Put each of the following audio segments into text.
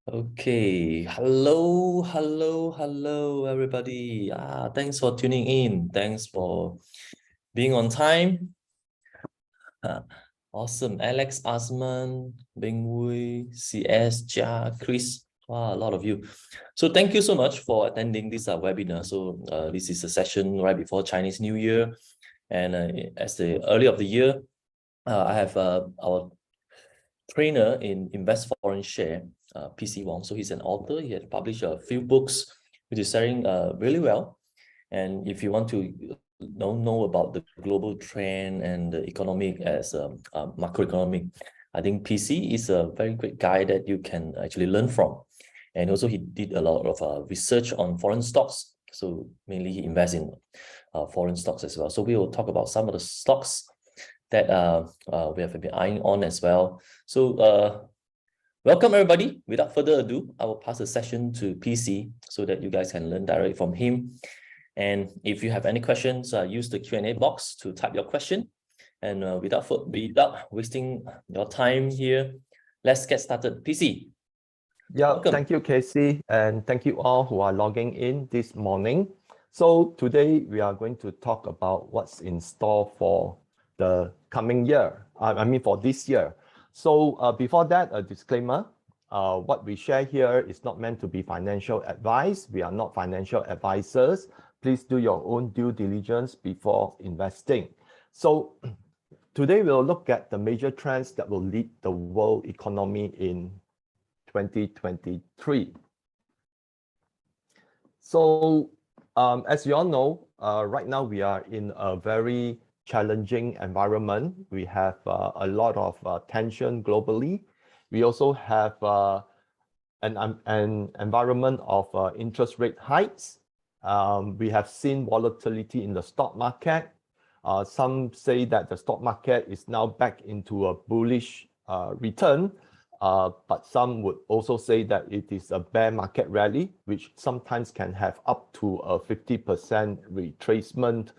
Okay, hello, everybody. Thanks for tuning in. Thanks for being on time. Uh, awesome. Alex, Asman, Bing Wui, CS, Jia, Chris. Wow, a lot of you. So thank you so much for attending this webinar. So this is a session right before Chinese New Year. And as the early of the year, I have our trainer in Invest Foreign Share, PC Wong. So he's an author. He had published a few books, which is selling really well. And if you want to know about the global trend and the economic as macroeconomic, I think PC is a very great guy that you can actually learn from. And also he did a lot of research on foreign stocks. So mainly he invests in foreign stocks as well. So we will talk about some of the stocks that we have been eyeing on as well. So welcome everybody. Without further ado, I will pass the session to PC so that you guys can learn directly from him. And if you have any questions, use the Q&A box to type your question. And without wasting your time here, let's get started. PC. Yeah, Welcome. Thank you, Casey, and thank you all who are logging in this morning. So today we are going to talk about what's in store for the coming year, for this year. So before that, a disclaimer, what we share here is not meant to be financial advice. We are not financial advisors. Please do your own due diligence before investing. So today we'll look at the major trends that will lead the world economy in 2023. So as you all know, right now we are in a very challenging environment. We have a lot of tension globally. We also have an environment of interest rate hikes. We have seen volatility in the stock market. Some say that the stock market is now back into a bullish return. But some would also say that it is a bear market rally, which sometimes can have up to a 50% retracement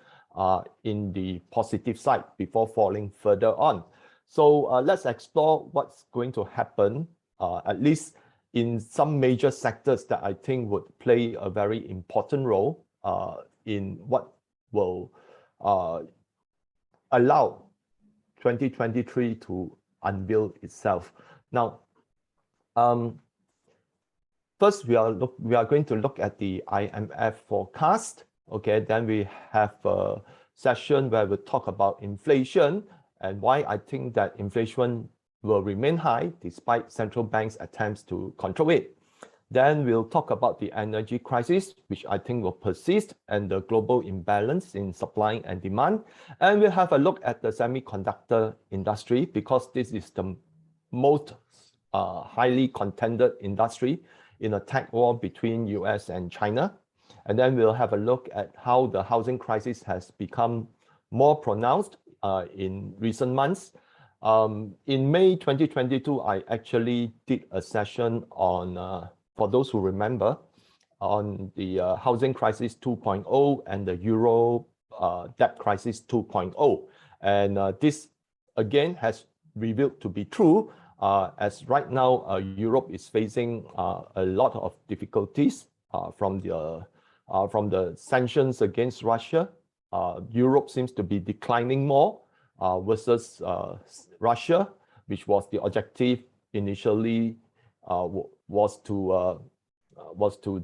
in the positive side before falling further on. So let's explore what's going to happen, at least in some major sectors that I think would play a very important role in what will allow 2023 to unveil itself. Now, first we are going to look at the IMF forecast. Okay, then we have a session where we talk about inflation and why I think that inflation will remain high despite central banks' attempts to control it. Then we'll talk about the energy crisis, which I think will persist, and the global imbalance in supply and demand. And we'll have a look at the semiconductor industry because this is the most highly contended industry in a tech war between US and China. And then we'll have a look at how the housing crisis has become more pronounced in recent months. In May 2022, I actually did a session on, for those who remember, on the housing crisis 2.0 and the Euro debt crisis 2.0. And this again has revealed to be true. As right now, Europe is facing a lot of difficulties from the sanctions against Russia. Europe seems to be declining more versus Russia, which was the objective initially was to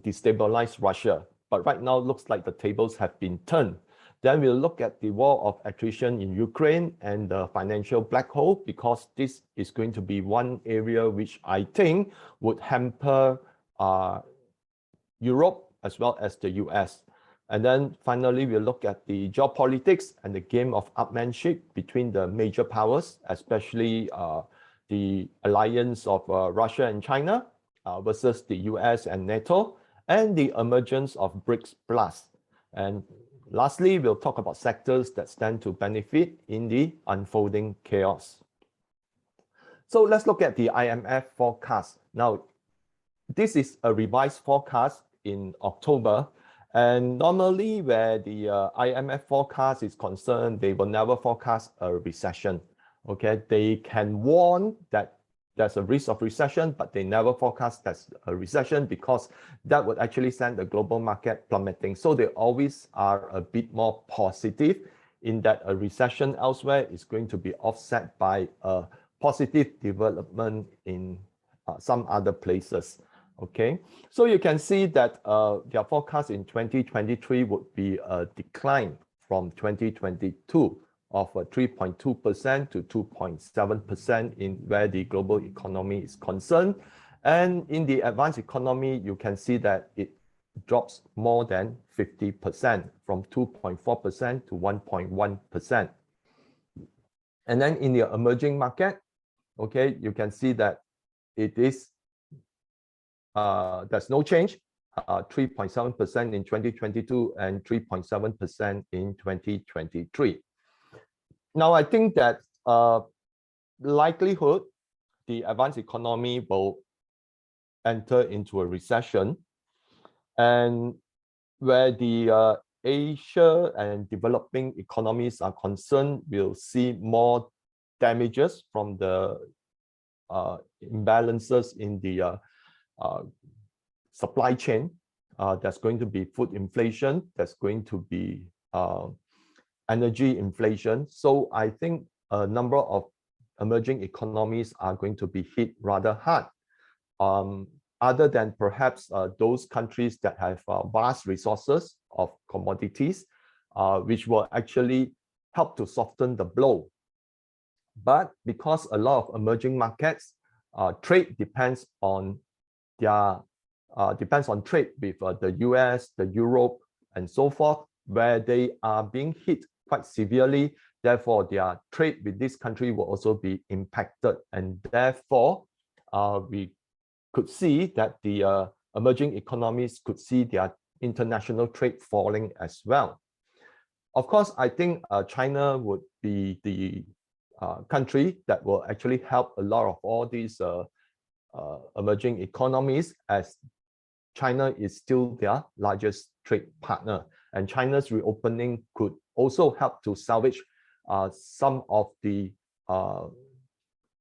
destabilize Russia. But right now, looks like the tables have been turned. Then we'll look at the war of attrition in Ukraine and the financial black hole, because this is going to be one area which I think would hamper Europe as well as the US. And then finally, we'll look at the geopolitics and the game of upmanship between the major powers, especially the alliance of Russia and China versus the US and NATO, and the emergence of BRICS Plus. And lastly, we'll talk about sectors that stand to benefit in the unfolding chaos. So let's look at the IMF forecast. Now, this is a revised forecast in October. And normally where the IMF forecast is concerned, they will never forecast a recession. Okay, they can warn that there's a risk of recession, but they never forecast there's a recession because that would actually send the global market plummeting. So they always are a bit more positive in that a recession elsewhere is going to be offset by a positive development in some other places. Okay, so you can see that their forecast in 2023 would be a decline from 2022 of 3.2% to 2.7% in where the global economy is concerned. And in the advanced economy, you can see that it drops more than 50% from 2.4% to 1.1%. And then in the emerging market, okay, you can see that it is there's no change, 3.7% in 2022 and 3.7% in 2023. Now, I think that likelihood the advanced economy will enter into a recession, and where the Asia and developing economies are concerned, we'll see more damages from the imbalances in the supply chain. There's going to be food inflation, there's going to be energy inflation. So I think a number of emerging economies are going to be hit rather hard. Other than perhaps those countries that have vast resources of commodities, which will actually help to soften the blow. But because a lot of emerging markets, trade depends on their trade with the US, the Europe, and so forth, where they are being hit quite severely. Therefore, their trade with this country will also be impacted, and therefore, we could see that the emerging economies could see their international trade falling as well. Of course, I think China would be the country that will actually help a lot of all these emerging economies, as China is still their largest trade partner, and China's reopening could also help to salvage some of the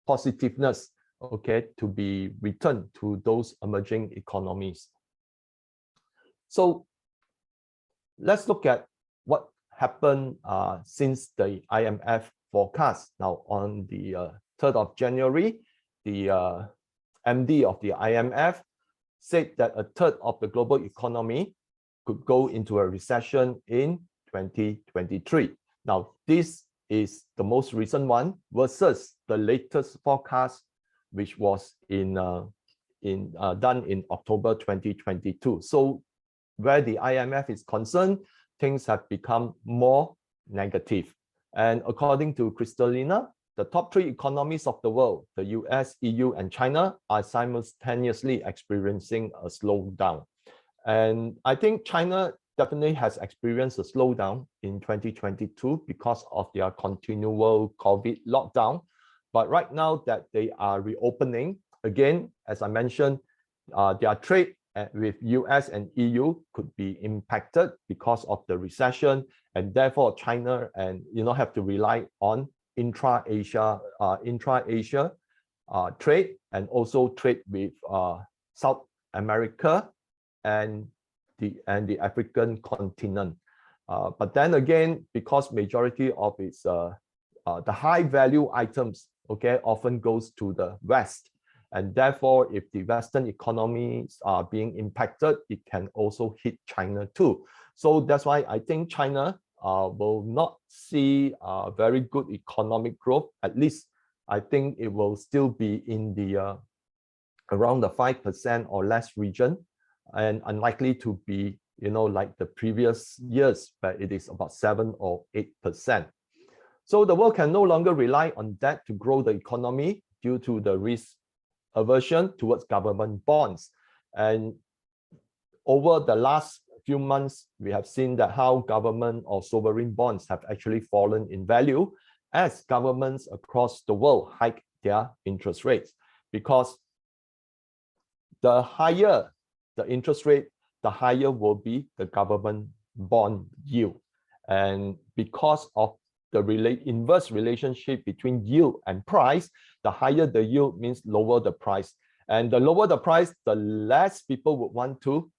positiveness, okay, to be returned to those emerging economies. So let's look at what happened since the IMF forecast. Now, on the 3rd of January, the MD of the IMF said that a third of the global economy could go into a recession in 2023. Now, this is the most recent one versus the latest forecast, which was done in October 2022. So where the IMF is concerned, things have become more negative. And according to Kristalina, the top 3 economies of the world, the US, EU, and China, are simultaneously experiencing a slowdown. And I think China definitely has experienced a slowdown in 2022 because of their continual COVID lockdown. But right now that they are reopening, again, as I mentioned, their trade with US and EU could be impacted because of the recession, and therefore China and have to rely on intra-Asia trade, and also trade with South America and the African continent. But then again, because majority of its the high value items, okay, often goes to the West, and therefore if the Western economies are being impacted, it can also hit China too. So that's why I think China will not see very good economic growth. At least I think it will still be in the around the 5% or less region, and unlikely to be like the previous years, but it is about 7 or 8%. So the world can no longer rely on that to grow the economy due to the risk aversion towards government bonds. And over the last few months, we have seen that how government or sovereign bonds have actually fallen in value as governments across the world hike their interest rates, because the higher the interest rate, the higher will be the government bond yield. And because of the inverse relationship between yield and price. The higher the yield means lower the price. And the lower the price, the less people would want to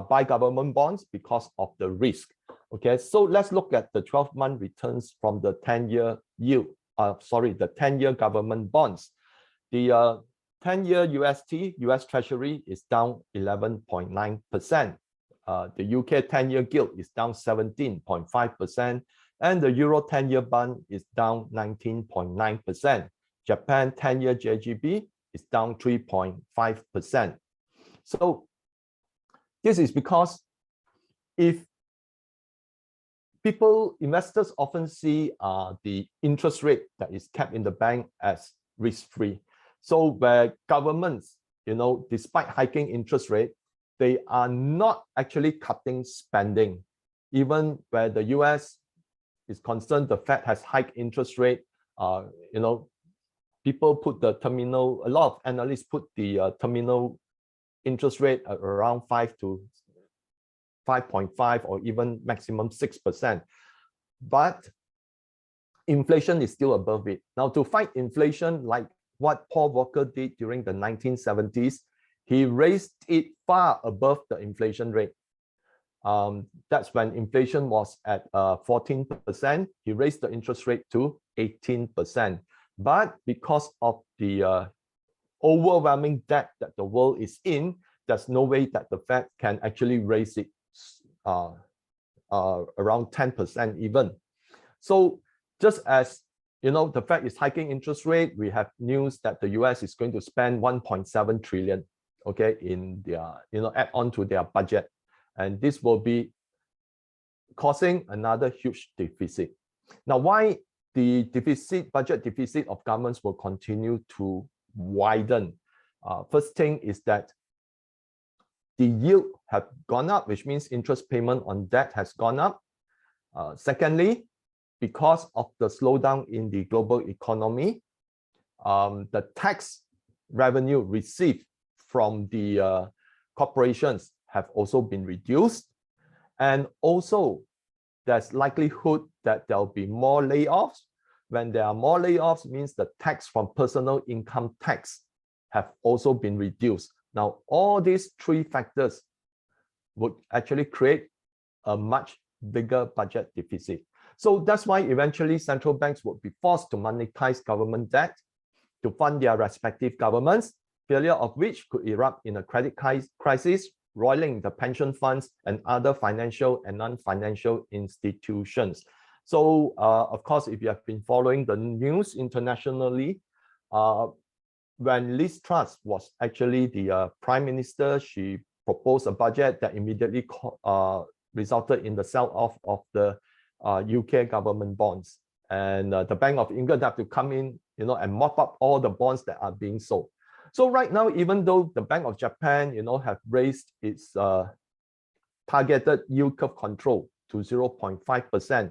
buy government bonds because of the risk. Okay, so let's look at the 12-month returns from the 10-year yield. The 10-year government bonds. The 10-year UST, US Treasury, is down 11.9%. The UK 10-year gilt is down 17.5%, and the Euro 10-year bond is down 19.9%. Japan 10-year JGB is down 3.5%. So this is because if investors often see the interest rate that is kept in the bank as risk-free. So where governments, despite hiking interest rate, they are not actually cutting spending. Even where the US is concerned, the Fed has hiked interest rate. People put the terminal, a lot of analysts put the terminal interest rate at around 5 to 5.5 or even maximum 6%. But inflation is still above it. Now, to fight inflation, like what Paul Volcker did during the 1970s, he raised it far above the inflation rate. That's when inflation was at 14%. He raised the interest rate to 18%. But because of the overwhelming debt that the world is in, there's no way that the Fed can actually raise it around 10% even. So just as the Fed is hiking interest rate, we have news that the US is going to spend 1.7 trillion, okay, in their, add on to their budget. And this will be causing another huge deficit. Now, why the budget deficit of governments will continue to widen? First thing is that the yield have gone up, which means interest payment on debt has gone up. Secondly, because of the slowdown in the global economy, the tax revenue received from the corporations have also been reduced. And also, there's likelihood that there'll be more layoffs. When there are more layoffs, means the tax from personal income tax have also been reduced. Now, all these three factors would actually create a much bigger budget deficit. So that's why eventually central banks would be forced to monetize government debt to fund their respective governments, failure of which could erupt in a credit crisis, roiling the pension funds and other financial and non-financial institutions. So, of course, if you have been following the news internationally, when Liz Truss was actually the prime minister, she proposed a budget that immediately resulted in the sell-off of the UK government bonds. And the Bank of England have to come in, and mop up all the bonds that are being sold. So right now, even though the Bank of Japan, have raised its targeted yield curve control to 0.5%,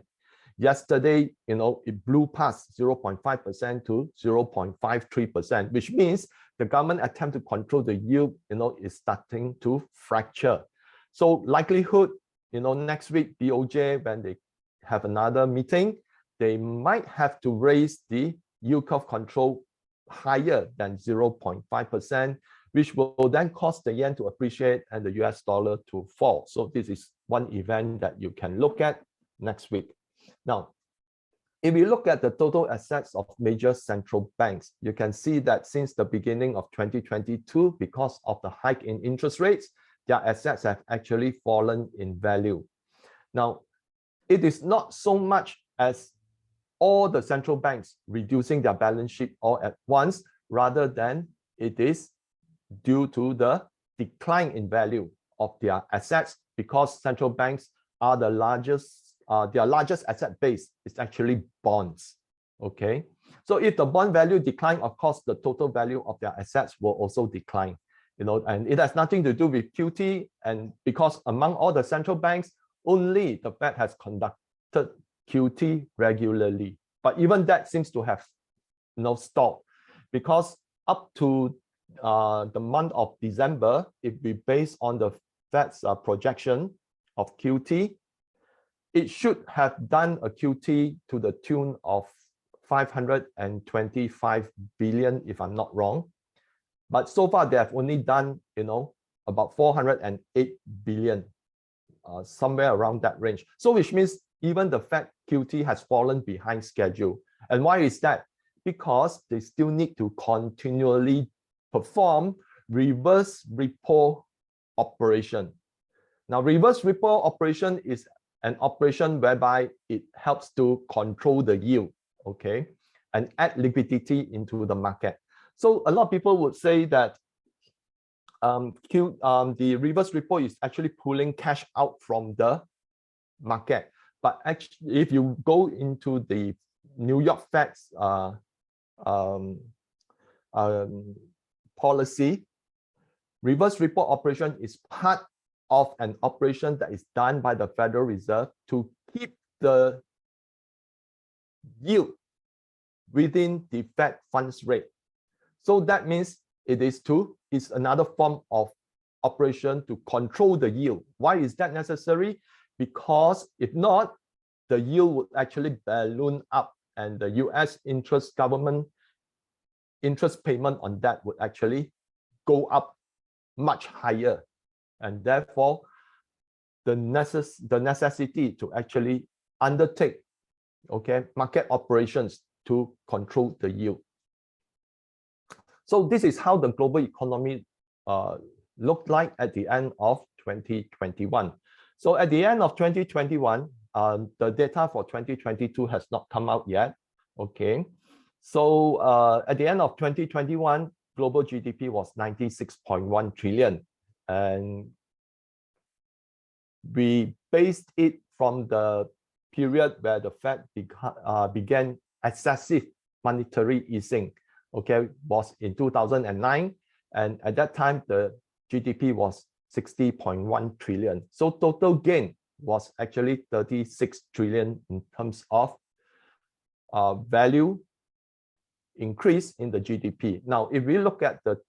yesterday, it blew past 0.5% to 0.53%, which means the government attempt to control the yield, is starting to fracture. So likelihood, next week, BOJ, when they have another meeting, they might have to raise the yield curve control higher than 0.5%, which will then cause the yen to appreciate and the US dollar to fall. So this is one event that you can look at next week. Now, if you look at the total assets of major central banks, you can see that since the beginning of 2022, because of the hike in interest rates, their assets have actually fallen in value. Now, it is not so much as all the central banks reducing their balance sheet all at once, rather than it is due to the decline in value of their assets, because central banks are the largest, their largest asset base is actually bonds. Okay, so if the bond value decline, of course, the total value of their assets will also decline. And it has nothing to do with QT, and because among all the central banks, only the Fed has conducted QT regularly, but even that seems to have stalled, because up to the month of December, if we base on the Fed's projection of QT, it should have done a QT to the tune of 525 billion, if I'm not wrong. But so far, they have only done, about 408 billion, somewhere around that range. So which means even the Fed QT has fallen behind schedule. And why is that? Because they still need to continually perform reverse repo operation. Now, reverse repo operation is an operation whereby it helps to control the yield, okay, and add liquidity into the market. So a lot of people would say that the reverse repo is actually pulling cash out from the market. But actually, if you go into the New York Fed's policy, reverse repo operation is part of an operation that is done by the Federal Reserve to keep the yield within the Fed funds rate. So that means it's another form of operation to control the yield. Why is that necessary? Because if not, the yield would actually balloon up, and the US government interest payment on that would actually go up much higher. And therefore, the necessity to actually undertake, okay, market operations to control the yield. So this is how the global economy looked like at the end of 2021. So at the end of 2021, the data for 2022 has not come out yet, okay? So at the end of 2021, global GDP was 96.1 trillion. And we based it from the period where the Fed began excessive monetary easing, okay, was in 2009. And at that time, the GDP was 60.1 trillion. So total gain was actually 36 trillion in terms of value increase in the GDP. Now, if we look at the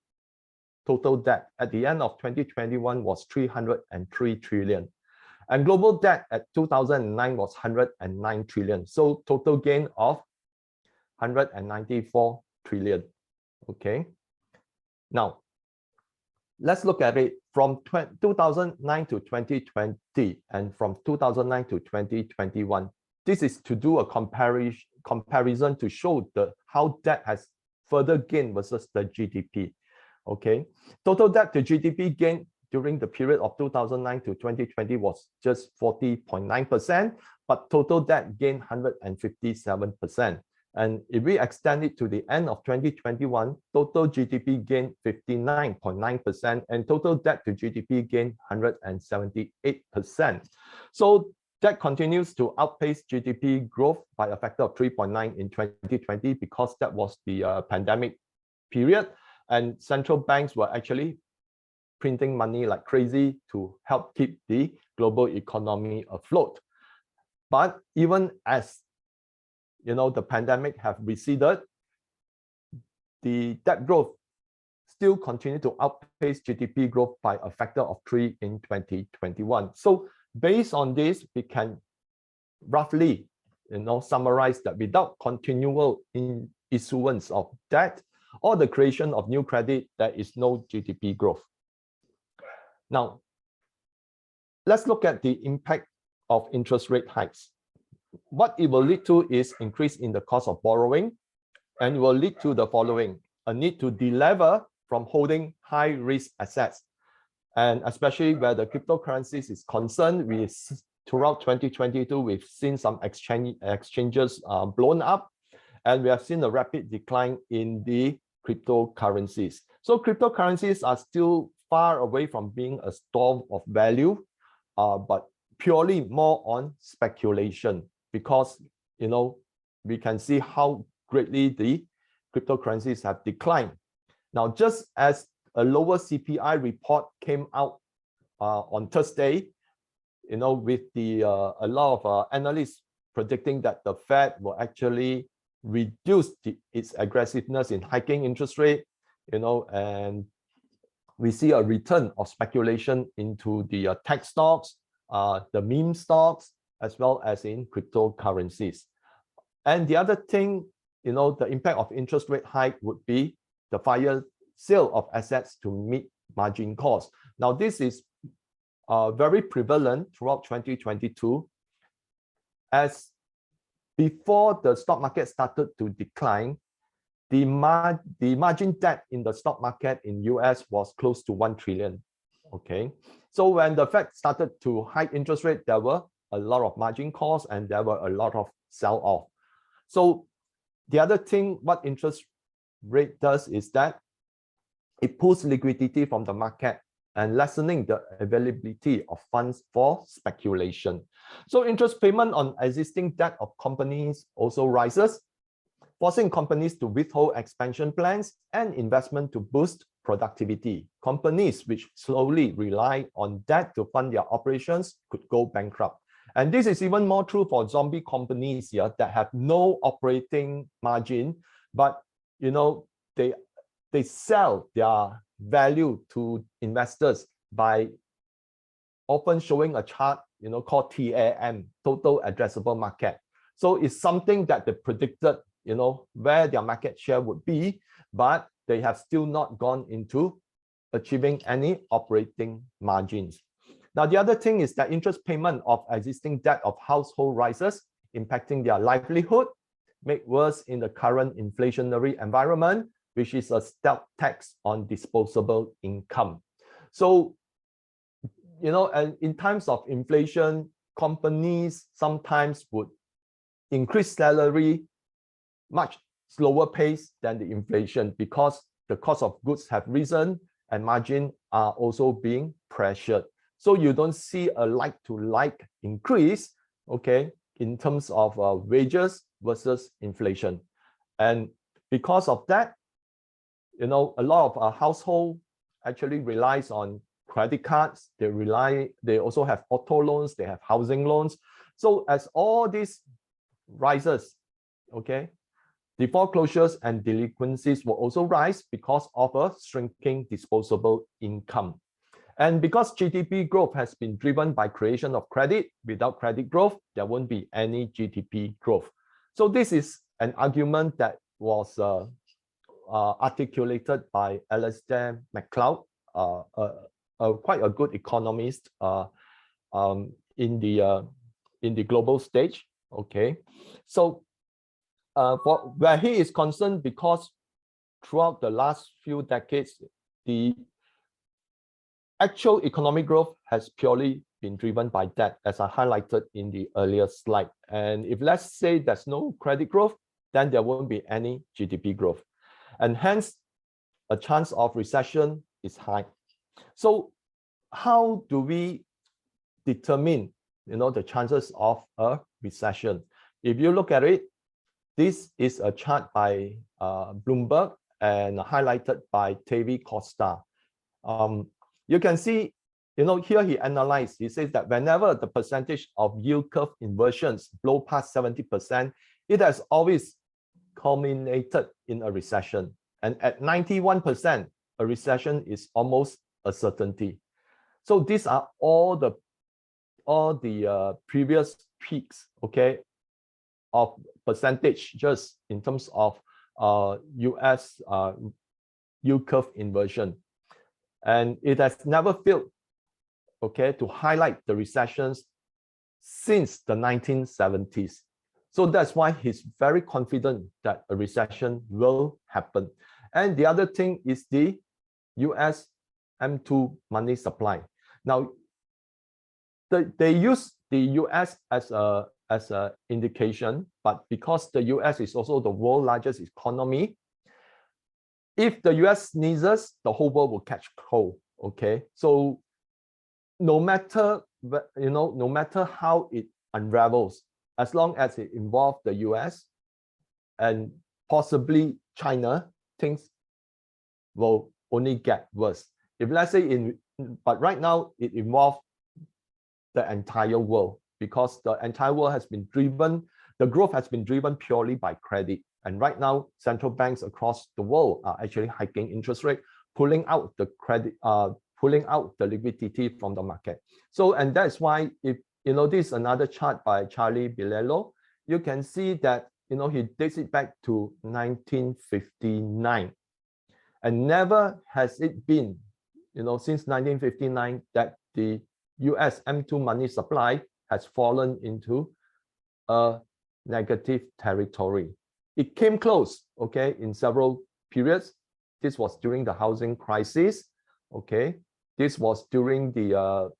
total debt at the end of 2021 was 303 trillion. And global debt at 2009 was 109 trillion. So total gain of 194 trillion. Okay. Now, let's look at it from 2009 to 2020 and from 2009 to 2021. This is to do a comparison to show how debt has further gained versus the GDP. Okay, total debt to GDP gain during the period of 2009 to 2020 was just 40.9%, but total debt gained 157%. And if we extend it to the end of 2021, total GDP gained 59.9% and total debt to GDP gained 178%. So that continues to outpace GDP growth by a factor of 3.9 in 2020 because that was the pandemic period. And central banks were actually printing money like crazy to help keep the global economy afloat. But even as the pandemic have receded, the debt growth still continued to outpace GDP growth by a factor of 3 in 2021. So based on this, we can roughly summarize that without continual issuance of debt or the creation of new credit, there is no GDP growth. Now, let's look at the impact of interest rate hikes. What it will lead to is increase in the cost of borrowing, and it will lead to the following: a need to delever from holding high risk assets. And especially where the cryptocurrencies is concerned, throughout 2022, we've seen some exchanges blown up, and we have seen a rapid decline in the cryptocurrencies. So cryptocurrencies are still far away from being a store of value, but purely more on speculation, because we can see how greatly the cryptocurrencies have declined. Now, just as a lower CPI report came out on Thursday, with a lot of analysts predicting that the Fed will actually reduce its aggressiveness in hiking interest rate, and we see a return of speculation into the tech stocks, the meme stocks, as well as in cryptocurrencies. And the other thing, the impact of interest rate hike would be the fire sale of assets to meet margin calls. Now, this is very prevalent throughout 2022, as before the stock market started to decline, the margin debt in the stock market in US was close to 1 trillion. Okay, so when the Fed started to hike interest rate, there were a lot of margin calls and there were a lot of sell off. So the other thing what interest rate does is that it pulls liquidity from the market and lessening the availability of funds for speculation. So interest payment on existing debt of companies also rises, forcing companies to withhold expansion plans and investment to boost productivity. Companies which slowly rely on debt to fund their operations could go bankrupt. And this is even more true for zombie companies here that have no operating margin, but they sell their value to investors by often showing a chart called TAM, total addressable market. So it's something that they predicted where their market share would be, but they have still not gone into achieving any operating margins. Now, the other thing is that interest payment of existing debt of household rises, impacting their livelihood, made worse in the current inflationary environment, which is a stealth tax on disposable income. So, and in times of inflation, companies sometimes would increase salary much slower pace than the inflation because the cost of goods have risen and margin are also being pressured. So you don't see a like-to-like increase, okay, in terms of wages versus inflation. And because of that, a lot of household actually relies on credit cards. They also have auto loans, they have housing loans. So as all this rises, okay, the foreclosures and delinquencies will also rise because of a shrinking disposable income. And because GDP growth has been driven by creation of credit, without credit growth, there won't be any GDP growth. So this is an argument that was articulated by Alistair MacLeod, quite a good economist in the global stage. Okay, so for where he is concerned, because throughout the last few decades, the actual economic growth has purely been driven by debt, as I highlighted in the earlier slide. And if let's say there's no credit growth, then there won't be any GDP growth. And hence, a chance of recession is high. So how do we determine the chances of a recession? If you look at it, this is a chart by Bloomberg and highlighted by Tavi Costa. You can see, here he analyzed, he says that whenever the percentage of yield curve inversions blow past 70%, it has always culminated in a recession. And at 91%, a recession is almost a certainty. So these are all the previous peaks, okay, of percentage just in terms of US yield curve inversion. And it has never failed, okay, to highlight the recessions since the 1970s. So that's why he's very confident that a recession will happen. And the other thing is the US M2 money supply. Now, they use the US as a indication, but because the US is also the world's largest economy, if the US sneezes, the whole world will catch cold. Okay, so no matter how it unravels, as long as it involves the US and possibly China, things will only get worse. If let's say but right now it involves the entire world, because the entire world has been driven, the growth has been driven purely by credit. And right now, central banks across the world are actually hiking interest rate, pulling out the credit, pulling out the liquidity from the market. So, and that's why if this is another chart by Charlie Bilello. You can see that, he dates it back to 1959. And never has it been, since 1959 that the US M2 money supply has fallen into a negative territory. It came close, okay, in several periods. This was during the housing crisis, okay. This was during the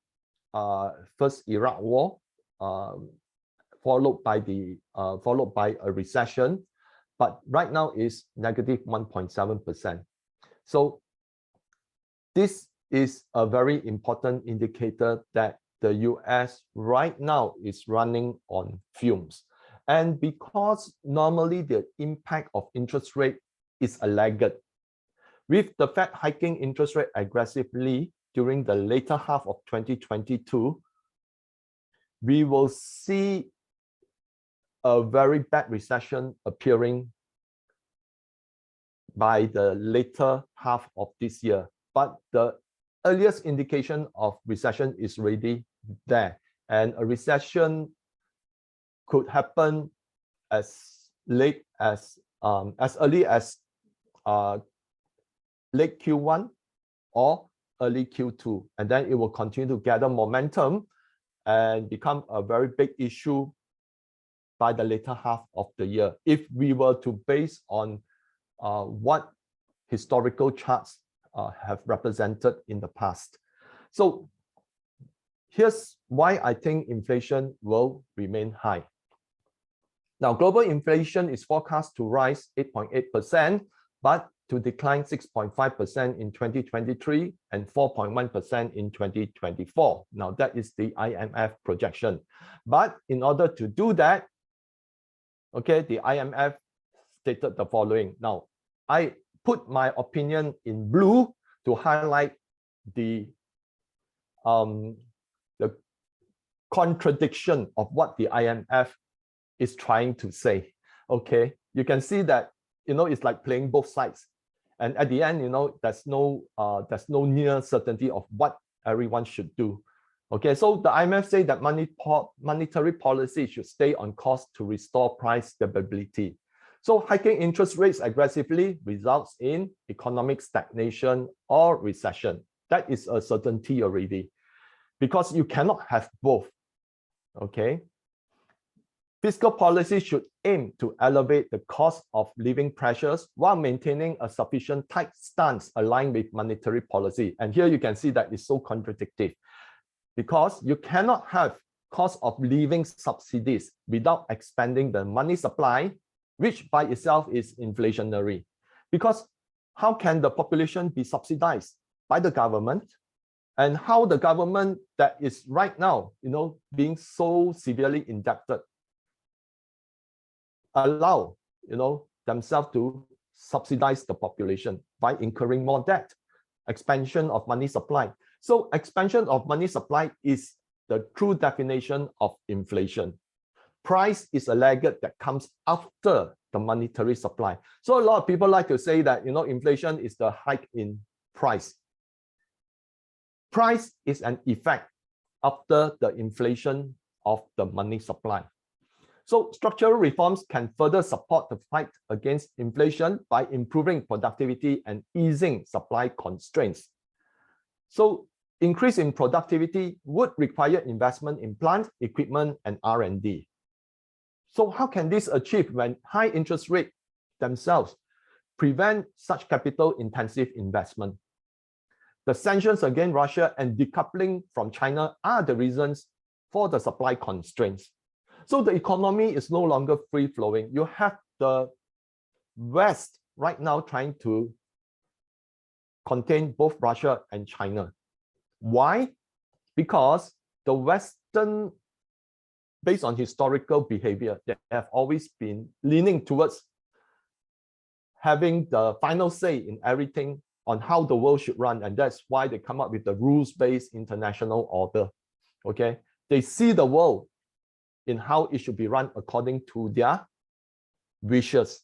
first Iraq War, followed by a recession, but right now is negative 1.7%. So this is a very important indicator that the US right now is running on fumes. And because normally the impact of interest rate is a laggard, with the Fed hiking interest rate aggressively during the later half of 2022, we will see a very bad recession appearing by the later half of this year. But the earliest indication of recession is already there. And a recession could happen as late as early as late Q1 or early Q2. And then it will continue to gather momentum and become a very big issue by the later half of the year, if we were to base on what historical charts have represented in the past. So here's why I think inflation will remain high. Now, global inflation is forecast to rise 8.8%, but to decline 6.5% in 2023 and 4.1% in 2024. Now, that is the IMF projection. But in order to do that, okay, the IMF stated the following. Now, I put my opinion in blue to highlight the contradiction of what the IMF is trying to say. Okay, you can see that, it's like playing both sides. And at the end, there's no near certainty of what everyone should do. Okay, so the IMF say that monetary policy should stay on course to restore price stability. So hiking interest rates aggressively results in economic stagnation or recession. That is a certainty already, because you cannot have both. Okay. Fiscal policy should aim to elevate the cost of living pressures while maintaining a sufficient tight stance aligned with monetary policy. And here you can see that it's so contradictory, because you cannot have cost of living subsidies without expanding the money supply, which by itself is inflationary. Because how can the population be subsidized by the government? And how the government that is right now, being so severely indebted, allow, themselves to subsidize the population by incurring more debt, expansion of money supply. So expansion of money supply is the true definition of inflation. Price is a laggard that comes after the monetary supply. So a lot of people like to say that, inflation is the hike in price. Price is an effect after the inflation of the money supply. So structural reforms can further support the fight against inflation by improving productivity and easing supply constraints. So increase in productivity would require investment in plant, equipment, and R&D. So how can this achieve when high interest rates themselves prevent such capital-intensive investment? The sanctions against Russia and decoupling from China are the reasons for the supply constraints. So the economy is no longer free-flowing. You have the West right now trying to contain both Russia and China. Why? Because the Western, based on historical behavior, they have always been leaning towards having the final say in everything on how the world should run. And that's why they come up with the rules-based international order. Okay, they see the world in how it should be run according to their wishes.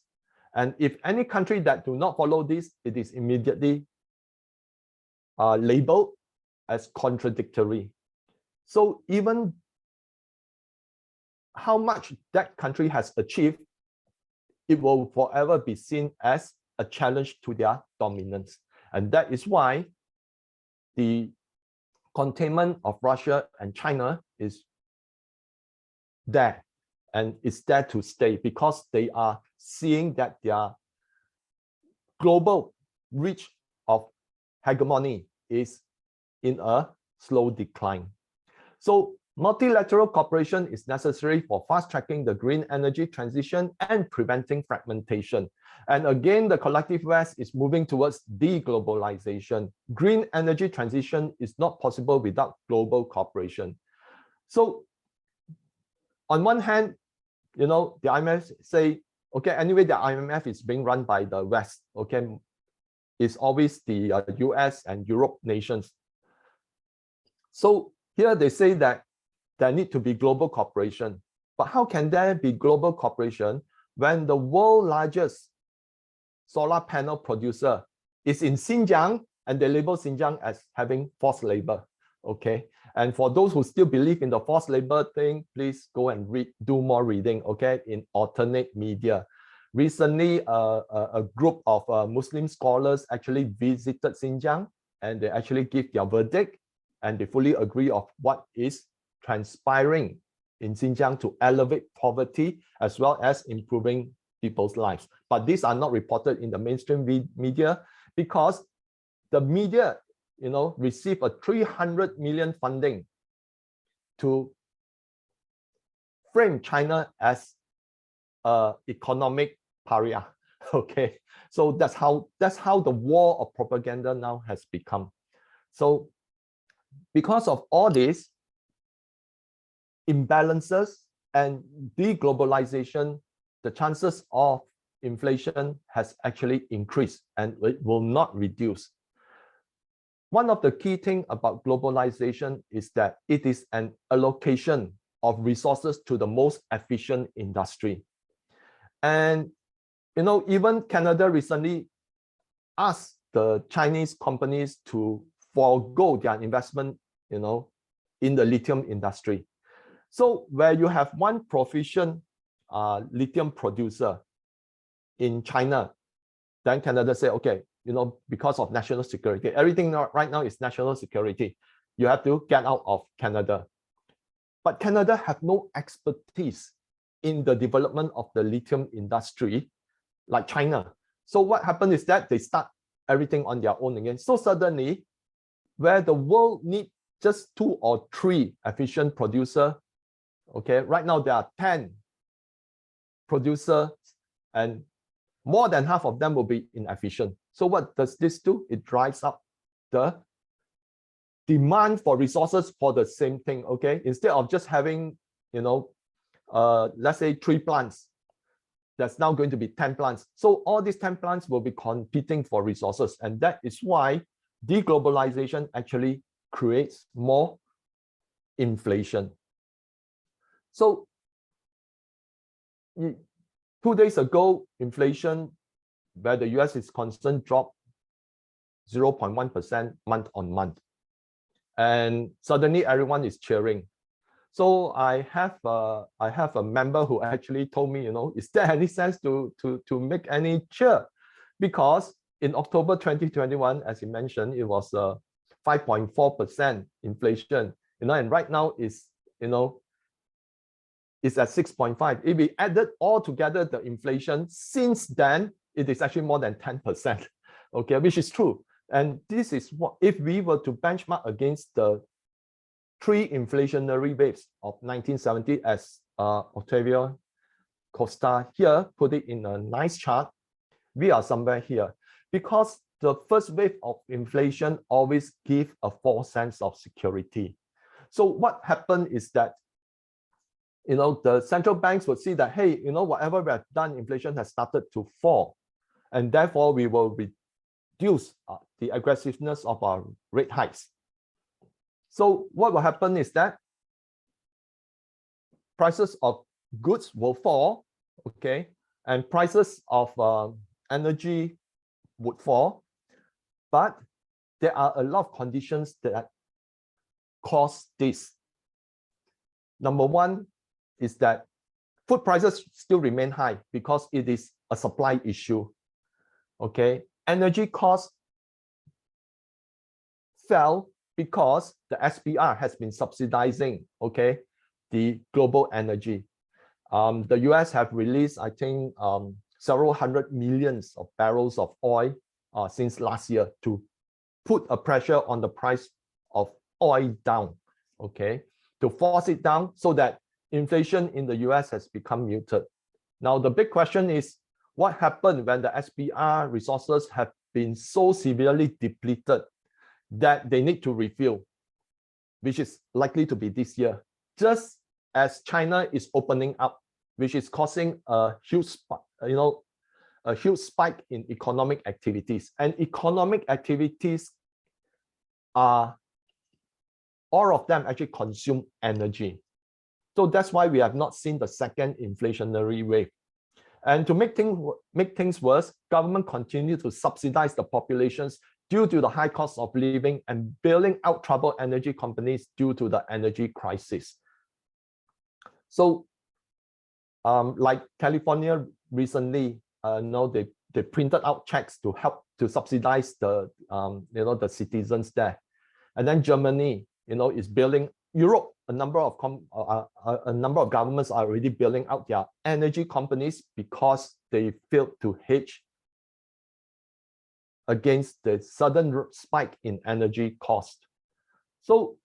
And if any country that do not follow this, it is immediately labeled as contradictory. So even how much that country has achieved, it will forever be seen as a challenge to their dominance. And that is why the containment of Russia and China is there, and it's there to stay, because they are seeing that their global reach of hegemony is in a slow decline. So multilateral cooperation is necessary for fast-tracking the green energy transition and preventing fragmentation. And again, the collective West is moving towards deglobalization. Green energy transition is not possible without global cooperation. So on one hand, you know, the IMF say, okay, anyway, the IMF is being run by the West, okay? It's always the US and Europe nations. So here they say that there need to be global cooperation. But how can there be global cooperation when the world's largest solar panel producer is in Xinjiang, and they label Xinjiang as having forced labor, okay? And for those who still believe in the forced labor thing, please go and do more reading, okay, in alternate media. Recently, a group of Muslim scholars actually visited Xinjiang, and they actually give their verdict, and they fully agree of what is transpiring in Xinjiang to elevate poverty as well as improving people's lives. But these are not reported in the mainstream media, because the media, you know, receive a 300 million funding to frame China as an economic pariah. Okay, so that's how the war of propaganda now has become. So because of all this imbalances and deglobalization, the chances of inflation has actually increased, and it will not reduce. One of the key things about globalization is that it is an allocation of resources to the most efficient industry. And you know, even Canada recently asked the Chinese companies to forego their investment, you know, in the lithium industry. So where you have one proficient lithium producer in China, then Canada say, okay, you know, because of national security, everything right now is national security. You have to get out of Canada. But Canada have no expertise in the development of the lithium industry like China. So what happened is that they start everything on their own again. So suddenly, where the world needs just 2 or 3 efficient producers, okay, right now there are 10 producers, and more than half of them will be inefficient. So what does this do? It drives up the demand for resources for the same thing, okay? Instead of just having, you know, let's say 3 plants, there's now going to be 10 plants. So all these 10 plants will be competing for resources. And that is why deglobalization actually creates more inflation. So 2 days ago, inflation, where the US is concerned, dropped 0.1% month on month. And suddenly everyone is cheering. So I have a member who actually told me, you know, is there any sense to make any cheer? Because in October 2021, as you mentioned, it was 5.4% inflation, you know, and right now is, you know, is at 6.5. If we added all together the inflation since then, it is actually more than 10%, okay, which is true. And this is what, if we were to benchmark against the 3 inflationary waves of 1970, as Octavio Costa here put it in a nice chart, we are somewhere here. Because the first wave of inflation always give a false sense of security. So what happened is that, you know, the central banks would see that, hey, you know, whatever we have done, inflation has started to fall, and therefore we will reduce the aggressiveness of our rate hikes. So what will happen is that prices of goods will fall, okay, and prices of energy would fall, but there are a lot of conditions that cause this. Number one is that food prices still remain high because it is a supply issue. Okay, energy costs fell because the SPR has been subsidizing, okay, the global energy. The US have released, I think, several hundred millions of barrels of oil since last year to put a pressure on the price of oil down, okay, to force it down so that inflation in the US has become muted. Now, the big question is, what happened when the SPR resources have been so severely depleted that they need to refill, which is likely to be this year, just as China is opening up, which is causing a huge, a huge spike in economic activities. And economic activities are, all of them actually consume energy. So that's why we have not seen the second inflationary wave. And to make things worse, government continue to subsidize the populations due to the high cost of living and bailing out troubled energy companies due to the energy crisis. So, like California recently, they printed out checks to help to subsidize the the citizens there, and then Germany, is bailing. Europe, a number of governments are already bailing out their energy companies because they failed to hedge against the sudden spike in energy cost. So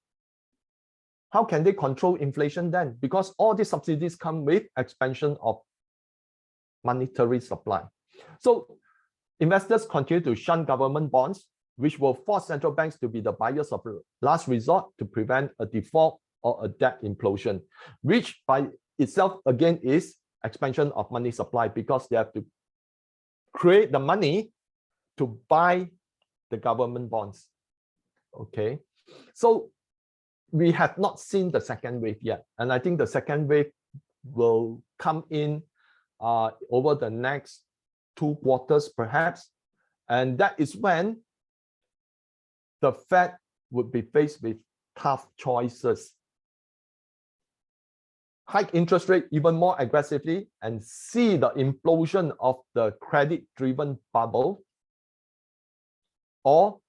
how can they control inflation then? Because all these subsidies come with expansion of monetary supply. So investors continue to shun government bonds, which will force central banks to be the buyers of last resort to prevent a default or a debt implosion, which by itself, again, is expansion of money supply because they have to create the money to buy the government bonds. Okay, so we have not seen the second wave yet. And I think the second wave will come in over the next 2 quarters, perhaps. And that is when the Fed would be faced with tough choices. Hike interest rate even more aggressively and see the implosion of the credit-driven bubble, or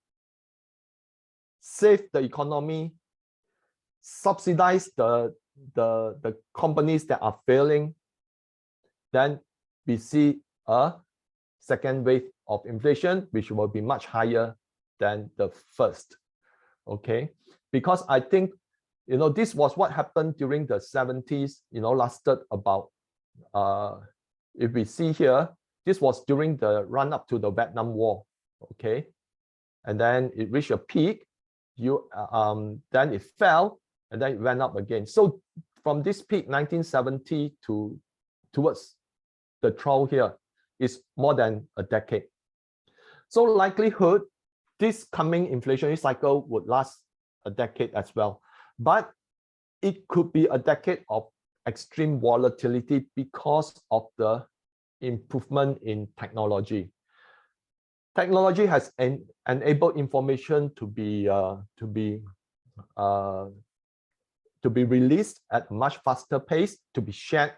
save the economy, subsidize the companies that are failing, then we see a second wave of inflation, which will be much higher than the first. Okay, because I think this was what happened during the 70s, lasted about if we see here, this was during the run-up to the Vietnam War. Okay, and then it reached a peak, then it fell, and then it went up again. So from this peak 1970 towards the trough here is more than a decade. So likelihood this coming inflationary cycle would last a decade as well. But it could be a decade of extreme volatility because of the improvement in technology. Technology has enabled information to be released at a much faster pace, to be shared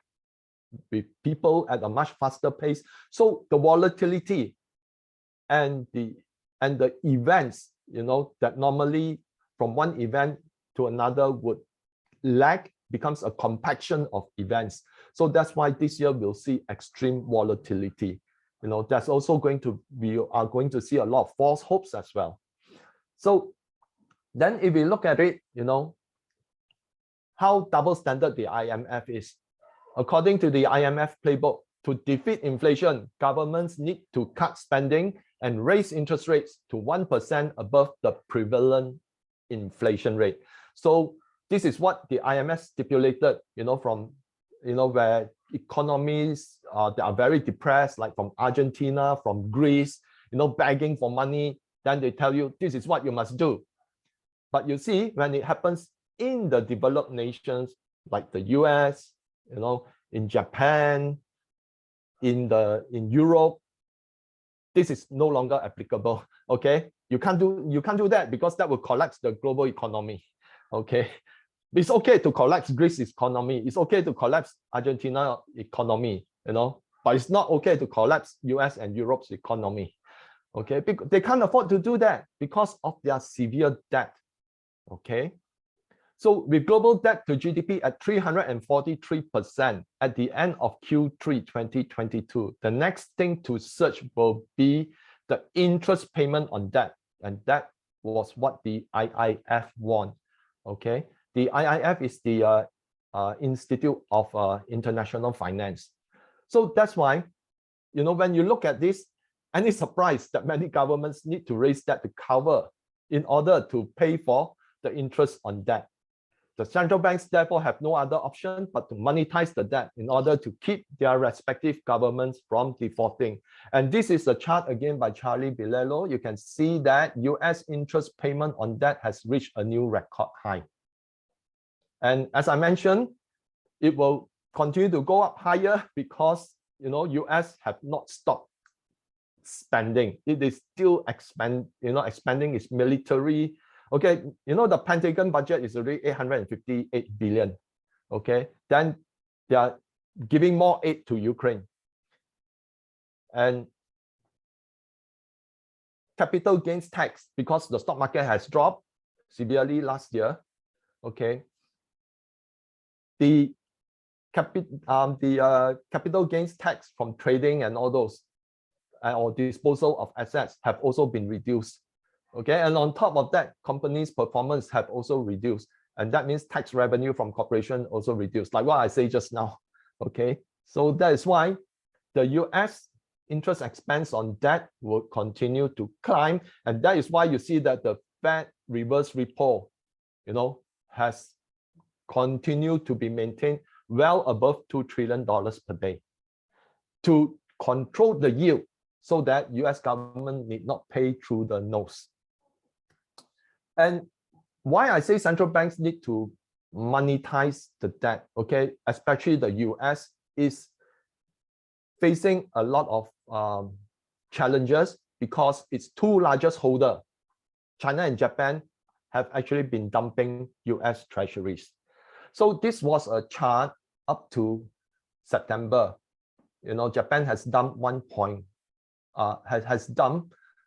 with people at a much faster pace. So the volatility and the events, that normally from one event to another would lag, becomes a compaction of events. So that's why this year we'll see extreme volatility. That's also we are going to see a lot of false hopes as well. So then if we look at it, how double standard the IMF is. According to the IMF playbook, to defeat inflation, governments need to cut spending and raise interest rates to 1% above the prevalent inflation rate. So this is what the IMF stipulated, from where economies that are very depressed, like from Argentina, from Greece, begging for money, then they tell you this is what you must do. But you see, when it happens in the developed nations like the US, in Japan, in Europe, this is no longer applicable. Okay, you can't do that because that will collapse the global economy. Okay, It's okay to collapse Greece economy. It's okay to collapse Argentina economy, but it's not okay to collapse US and Europe's economy. Okay, because they can't afford to do that because of their severe debt. Okay, so with global debt to GDP at 343% at the end of Q3 2022, the next thing to search will be the interest payment on debt, and that was what the IIF want. Okay, the IIF is the Institute of International Finance. So that's why, when you look at this, any surprise that many governments need to raise debt to cover in order to pay for the interest on debt. The central banks therefore have no other option but to monetize the debt in order to keep their respective governments from defaulting. And this is a chart again by Charlie Bilello. You can see that US interest payment on debt has reached a new record high. And as I mentioned, it will continue to go up higher because US have not stopped spending. It is still expanding its military. Okay, the Pentagon budget is already 858 billion. Okay, then they are giving more aid to Ukraine. And capital gains tax, because the stock market has dropped severely last year. Okay, the capital gains tax from trading and all those or disposal of assets have also been reduced. Okay, and on top of that, companies' performance have also reduced, and that means tax revenue from corporation also reduced, like what I say just now. Okay, so that is why the US interest expense on debt will continue to climb, and that is why you see that the Fed reverse repo, has continued to be maintained well above $2 trillion per day to control the yield, so that US government need not pay through the nose. And why I say central banks need to monetize the debt, okay, especially the US, is facing a lot of challenges because its two largest holders, China and Japan, have actually been dumping US treasuries. So this was a chart up to September. Japan has dumped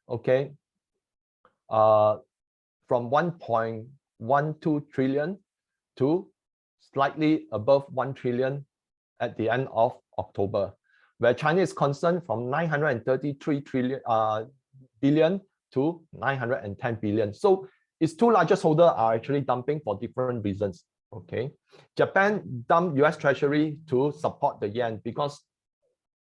okay, from 1.12 trillion to slightly above 1 trillion at the end of October, where China is concerned from 933 billion to 910 billion. So its two largest holders are actually dumping for different reasons. Okay, Japan dumped US Treasury to support the yen because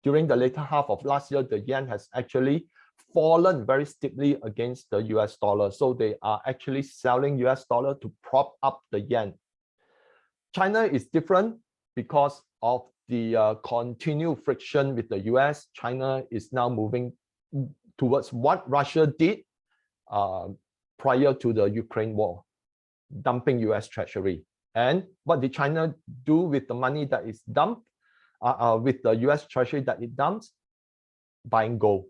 during the later half of last year, the yen has actually fallen very steeply against the US dollar. So they are actually selling US dollar to prop up the yen. China is different because of the continued friction with the US. China is now moving towards what Russia did prior to the Ukraine war, dumping US Treasury. And what did China do with the money that is dumped, with the US Treasury that it dumps? Buying gold.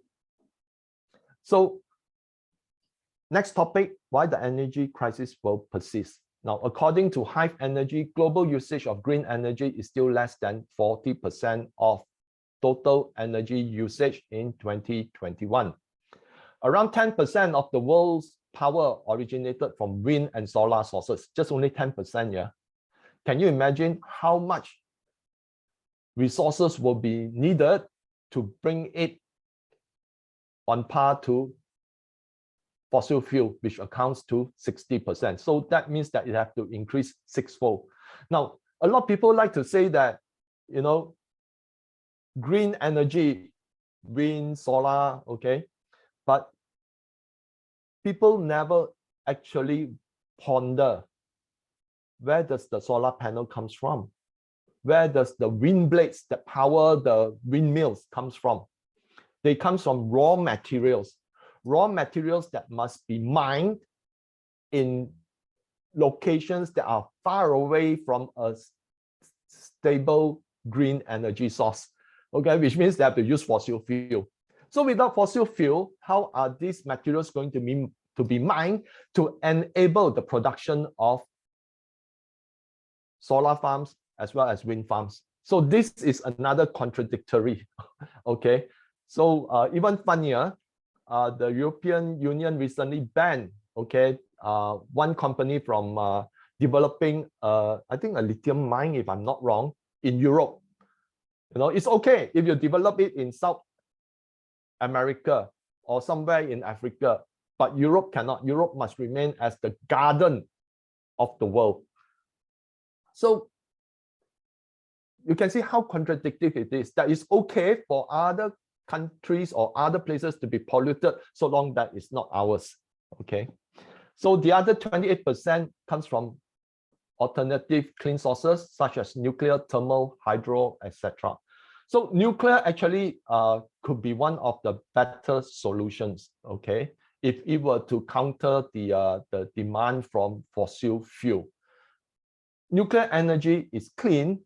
So next topic, why the energy crisis will persist. Now, according to Hive Energy, global usage of green energy is still less than 40% of total energy usage in 2021. Around 10% of the world's power originated from wind and solar sources, just only 10%, yeah. Can you imagine how much resources will be needed to bring it on par to fossil fuel, which accounts to 60%. So that means that it have to increase sixfold. Now, a lot of people like to say that, green energy, wind, solar, okay, but people never actually ponder, where does the solar panel comes from? Where does the wind blades that power the windmills comes from? They come from raw materials that must be mined in locations that are far away from a stable green energy source, okay, which means they have to use fossil fuel. So without fossil fuel, how are these materials going to be mined to enable the production of solar farms as well as wind farms. So this is another contradictory. Okay, so even funnier, the European Union recently banned, okay, one company from developing, I think a lithium mine, if I'm not wrong, in Europe. You know, it's okay if you develop it in South America or somewhere in Africa, but Europe cannot. Europe must remain as the garden of the world. So you can see how contradictory it is. That it's okay for other countries or other places to be polluted so long that it's not ours. Okay. So the other 28% comes from alternative clean sources such as nuclear, thermal, hydro, etc. So nuclear actually could be one of the better solutions, okay, if it were to counter the demand from fossil fuel. Nuclear energy is clean,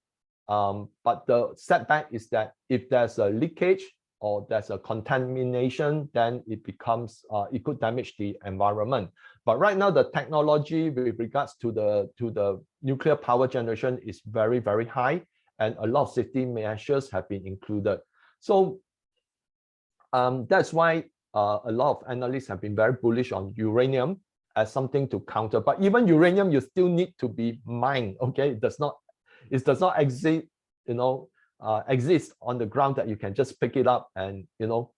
but the setback is that if there's a leakage or there's a contamination, then it becomes it could damage the environment. But right now, the technology with regards to the nuclear power generation is very, very high, and a lot of safety measures have been included. So that's why a lot of analysts have been very bullish on uranium as something to counter. But even uranium, you still need to be mined. Okay, it does not exist, you know, exist on the ground that you can just pick it up and, you know,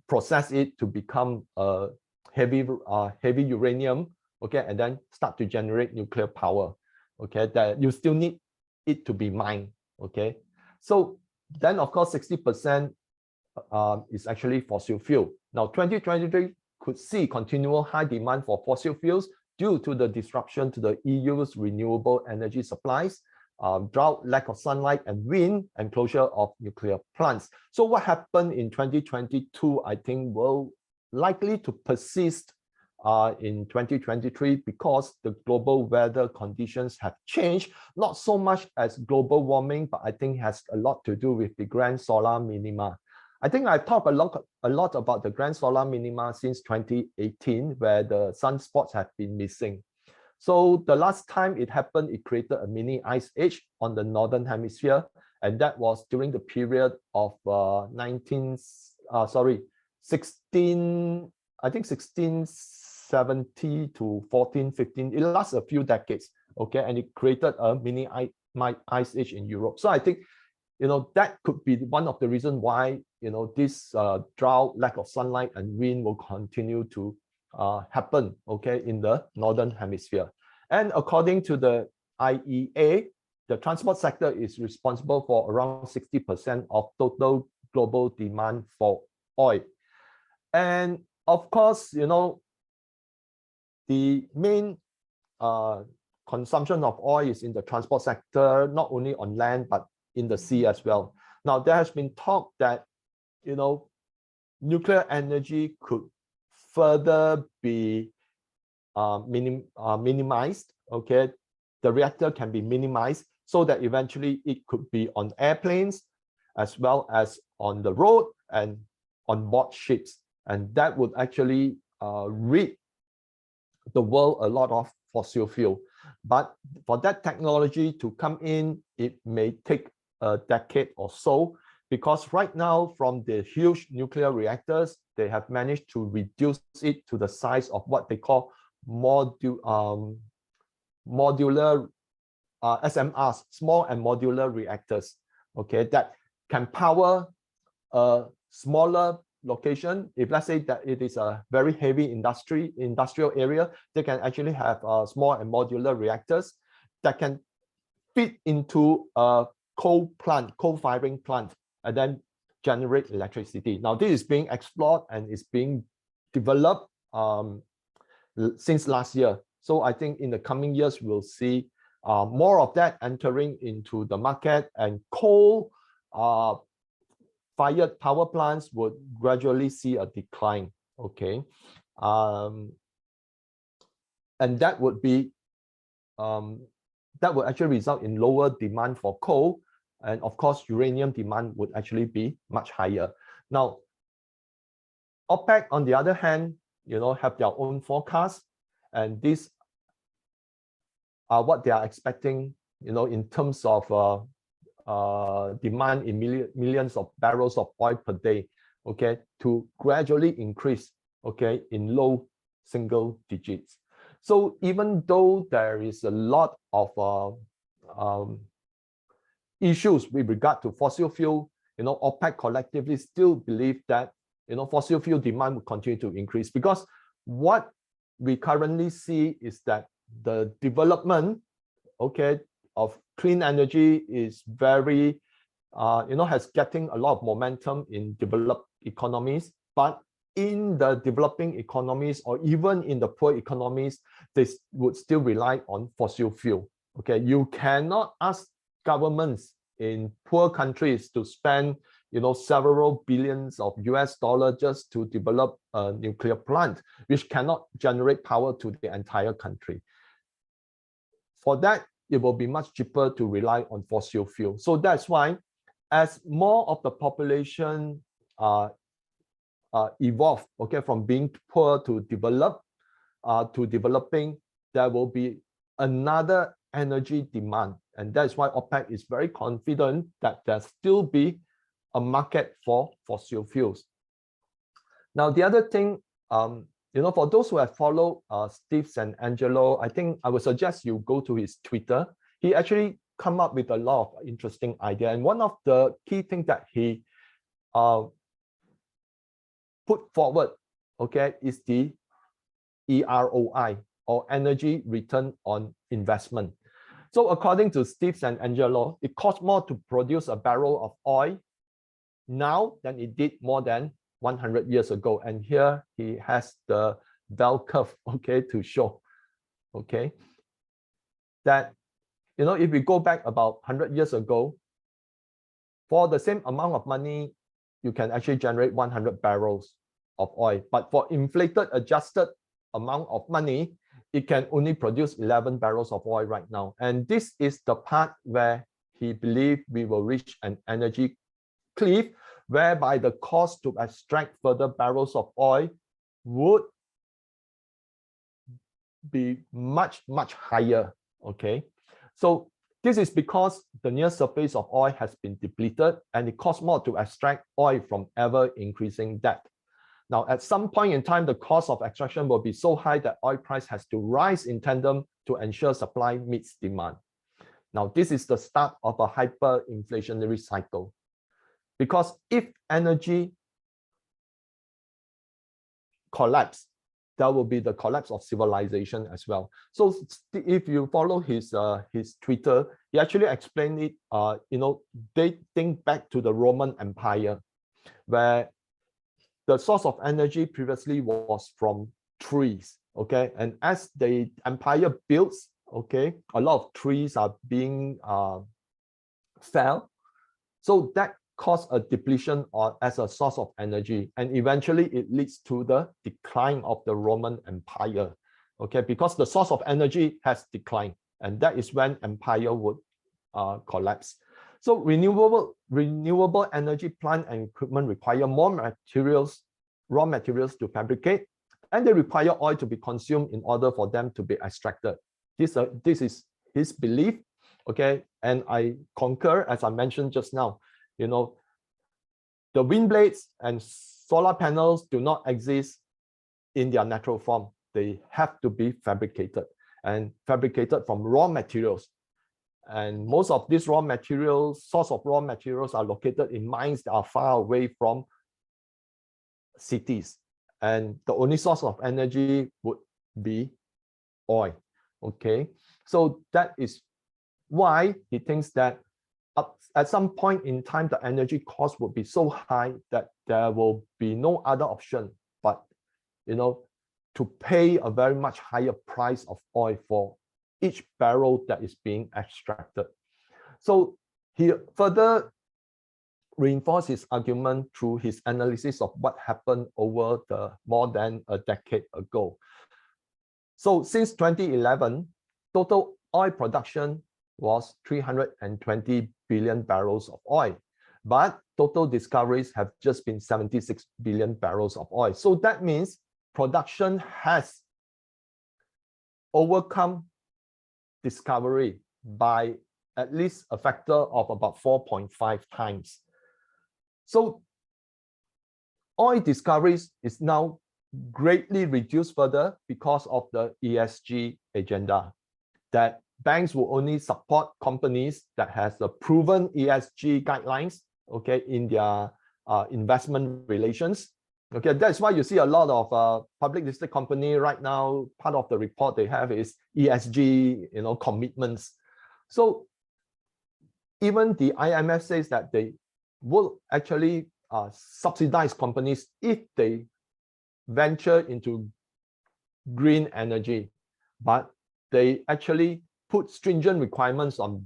process it to become heavy uranium, okay, and then start to generate nuclear power, okay. That you still need it to be mined, okay. So then, of course, 60% is actually fossil fuel. Now, 2023 could see continual high demand for fossil fuels due to the disruption to the EU's renewable energy supplies, drought, lack of sunlight and wind, and closure of nuclear plants. So what happened in 2022, I think, will likely to persist in 2023 because the global weather conditions have changed, not so much as global warming, but I think has a lot to do with the grand solar minima. I think I've talked a lot about the grand solar minima since 2018, where the sunspots have been missing. So the last time it happened, it created a mini ice age on the northern hemisphere, and that was during the period of 1670 to 1415. It lasts a few decades, okay, and it created a mini ice age in Europe. So I think, you know, that could be one of the reasons why, you know, this drought, lack of sunlight and wind will continue to happen, okay, in the northern hemisphere. And according to the IEA, the transport sector is responsible for around 60% of total global demand for oil. And of course, you know, the main consumption of oil is in the transport sector, not only on land, but in the sea as well. Now, there has been talk that, you know, nuclear energy could further be minimized, okay? The reactor can be minimized so that eventually it could be on airplanes as well as on the road and on board ships. And that would actually rid the world a lot of fossil fuel. But for that technology to come in, it may take a decade or so, because right now, from the huge nuclear reactors, they have managed to reduce it to the size of what they call modular SMRs, small and modular reactors, okay, that can power a smaller location. If let's say that it is a very heavy industrial area, they can actually have small and modular reactors that can fit into a coal-firing plant, and then generate electricity. Now, this is being explored and is being developed since last year. So I think in the coming years, we'll see more of that entering into the market, and coal fired power plants would gradually see a decline, okay? And that would be that would actually result in lower demand for coal, and of course uranium demand would actually be much higher. Now, OPEC, on the other hand, you know, have their own forecast, and this what they are expecting, in terms of demand in millions of barrels of oil per day, okay, to gradually increase, okay, in low single digits. So even though there is a lot of issues with regard to fossil fuel, OPEC collectively still believe that, fossil fuel demand will continue to increase, because what we currently see is that the development, okay, of clean energy is very, has getting a lot of momentum in developed economies, but in the developing economies or even in the poor economies, they would still rely on fossil fuel. Okay, you cannot ask governments in poor countries to spend, several billions of US dollars just to develop a nuclear plant, which cannot generate power to the entire country. For that, it will be much cheaper to rely on fossil fuel. So that's why, as more of the population evolve, okay, from being poor to developing, there will be another energy demand, and that's why OPEC is very confident that there'll still be a market for fossil fuels. Now, the other thing, for those who have followed Steve and Angelo, I think I would suggest you go to his Twitter. He actually come up with a lot of interesting ideas, and one of the key things that he put forward, okay, is the EROI, or energy return on investment. So according to Steve and Angelo, it costs more to produce a barrel of oil now than it did more than 100 years ago. And here he has the bell curve, okay, to show, okay, that, if we go back about 100 years ago, for the same amount of money, you can actually generate 100 barrels of oil. But for inflated, adjusted amount of money, it can only produce 11 barrels of oil right now. And this is the part where he believed we will reach an energy cliff, whereby the cost to extract further barrels of oil would be much, much higher, okay? So this is because the near surface of oil has been depleted, and it costs more to extract oil from ever increasing depth. Now, at some point in time, the cost of extraction will be so high that oil price has to rise in tandem to ensure supply meets demand. Now, this is the start of a hyperinflationary cycle. Because if energy collapse, there will be the collapse of civilization as well. So if you follow his Twitter, he actually explained it, they think back to the Roman Empire, where the source of energy previously was from trees, okay? And as the empire builds, okay, a lot of trees are being felled. So that cause a depletion as a source of energy, and eventually it leads to the decline of the Roman Empire, okay, because the source of energy has declined, and that is when empire would collapse. So renewable energy plant and equipment require more materials, raw materials to fabricate, and they require oil to be consumed in order for them to be extracted. This is his belief, okay, and I concur, as I mentioned just now. The wind blades and solar panels do not exist in their natural form. They have to be fabricated, and fabricated from raw materials. And most of these raw materials, source of raw materials, are located in mines that are far away from cities. And the only source of energy would be oil, okay? So that is why he thinks that at some point in time, the energy cost would be so high that there will be no other option but, to pay a very much higher price of oil for each barrel that is being extracted. So he further reinforced his argument through his analysis of what happened over the more than a decade ago. So since 2011, total oil production was 320 billion barrels of oil, but total discoveries have just been 76 billion barrels of oil. So that means production has overcome discovery by at least a factor of about 4.5 times. So oil discoveries is now greatly reduced further because of the ESG agenda, that banks will only support companies that has the proven ESG guidelines, okay, in their investment relations. Okay, that's why you see a lot of public listed company right now, part of the report they have is ESG, commitments. So even the IMF says that they will actually subsidize companies if they venture into green energy, but they actually put stringent requirements on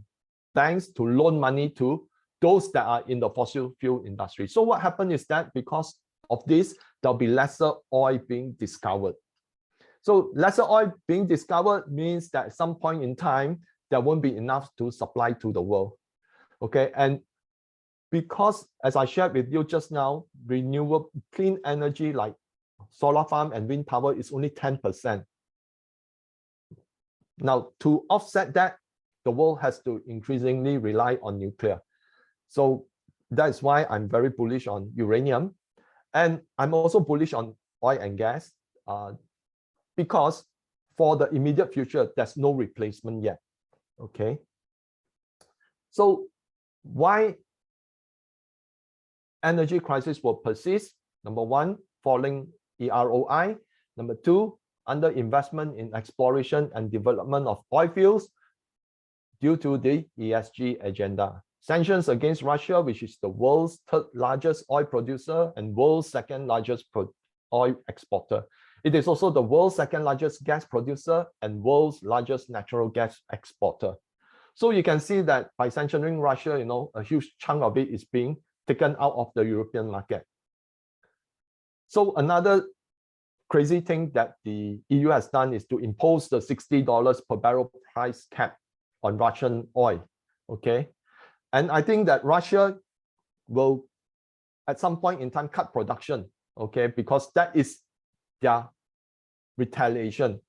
banks to loan money to those that are in the fossil fuel industry. So what happened is that because of this, there'll be lesser oil being discovered. So lesser oil being discovered means that at some point in time, there won't be enough to supply to the world. Okay, and because as I shared with you just now, renewable clean energy like solar farm and wind power is only 10%. Now, to offset that, the world has to increasingly rely on nuclear. So that's why I'm very bullish on uranium. And I'm also bullish on oil and gas because for the immediate future, there's no replacement yet. Okay. So why energy crisis will persist? Number one, falling EROI. Number two, underinvestment in exploration and development of oil fields due to the ESG agenda. Sanctions against Russia, which is the world's third largest oil producer and world's second largest oil exporter. It is also the world's second largest gas producer and world's largest natural gas exporter. So you can see that by sanctioning Russia, a huge chunk of it is being taken out of the European market. So another crazy thing that the EU has done is to impose the $60 per barrel price cap on Russian oil. Okay. And I think that Russia will, at some point in time, cut production, okay, because that is their retaliation.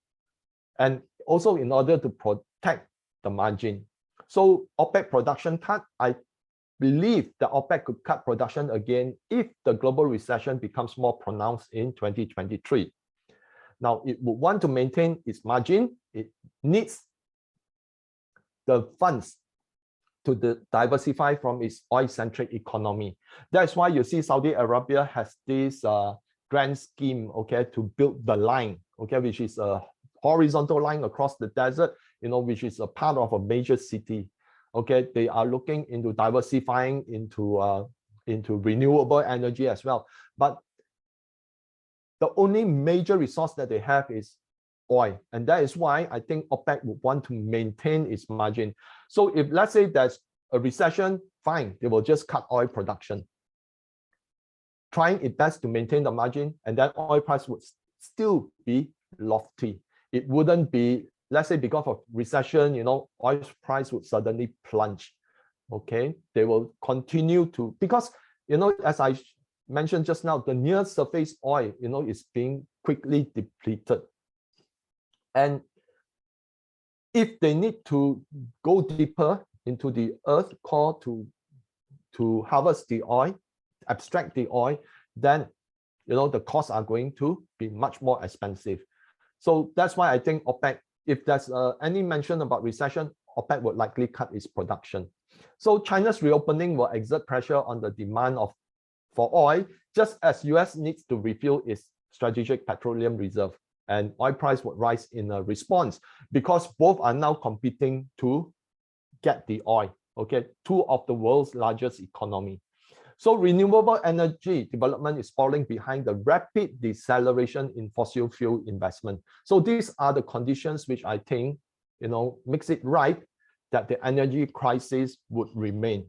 And also in order to protect the margin. So OPEC production cut, I believe that OPEC could cut production again if the global recession becomes more pronounced in 2023. Now, it would want to maintain its margin. It needs the funds to diversify from its oil-centric economy. That's why you see Saudi Arabia has this grand scheme, okay, to build the line, okay, which is a horizontal line across the desert, which is a part of a major city. Okay, they are looking into diversifying into renewable energy as well. But the only major resource that they have is oil. And that is why I think OPEC would want to maintain its margin. So if let's say there's a recession, fine, they will just cut oil production, trying its best to maintain the margin, and then oil price would still be lofty. It wouldn't be, let's say because of recession, oil price would suddenly plunge. Okay, they will continue to, because, as I mentioned just now, the near surface oil, is being quickly depleted. And if they need to go deeper into the earth core to harvest the oil, abstract the oil, then the costs are going to be much more expensive. So that's why I think OPEC, if there's any mention about recession, OPEC would likely cut its production. So China's reopening will exert pressure on the demand for oil, just as US needs to refill its strategic petroleum reserve, and oil price would rise in a response because both are now competing to get the oil. Okay, two of the world's largest economy. So renewable energy development is falling behind the rapid deceleration in fossil fuel investment. So these are the conditions which I think, makes it right that the energy crisis would remain.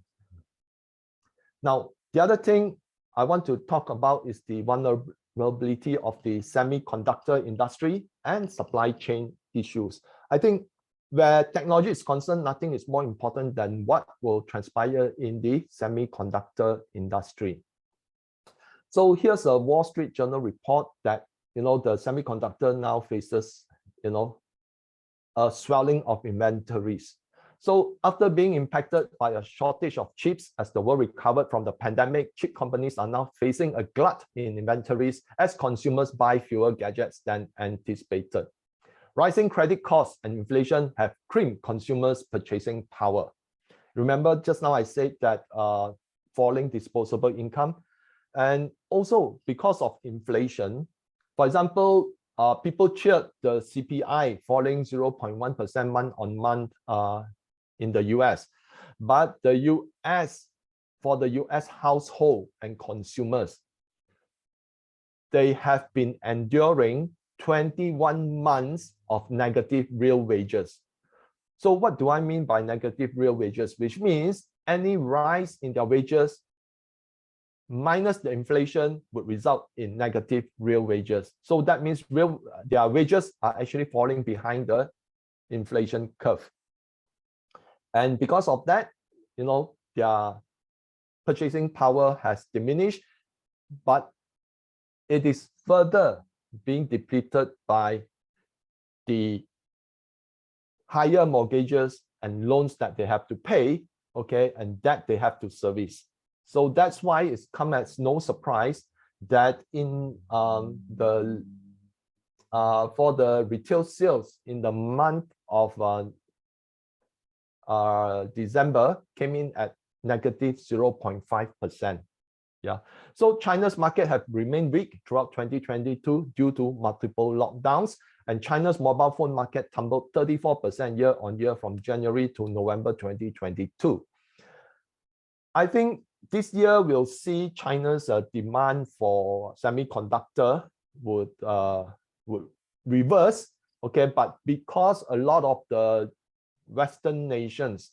Now, the other thing I want to talk about is the vulnerability of the semiconductor industry and supply chain issues. I think where technology is concerned, nothing is more important than what will transpire in the semiconductor industry. So here's a Wall Street Journal report that, the semiconductor now faces, a swelling of inventories. So after being impacted by a shortage of chips as the world recovered from the pandemic, chip companies are now facing a glut in inventories as consumers buy fewer gadgets than anticipated. Rising credit costs and inflation have crimped consumers' purchasing power. Remember just now I said that falling disposable income, and also because of inflation, for example, people cheered the CPI falling 0.1% month on month in the US, but the US, for the US household and consumers, they have been enduring 21 months of negative real wages. So what do I mean by negative real wages? Which means any rise in their wages minus the inflation would result in negative real wages. So that means their wages are actually falling behind the inflation curve. And because of that, their purchasing power has diminished, but it is further being depleted by the higher mortgages and loans that they have to pay, okay, and that they have to service. So that's why it's come as no surprise that in for the retail sales in the month of December came in at negative 0.5%. Yeah, so China's market have remained weak throughout 2022 due to multiple lockdowns, and China's mobile phone market tumbled 34% year on year from January to November 2022. I think this year we'll see China's demand for semiconductor would reverse, okay, but because a lot of the Western nations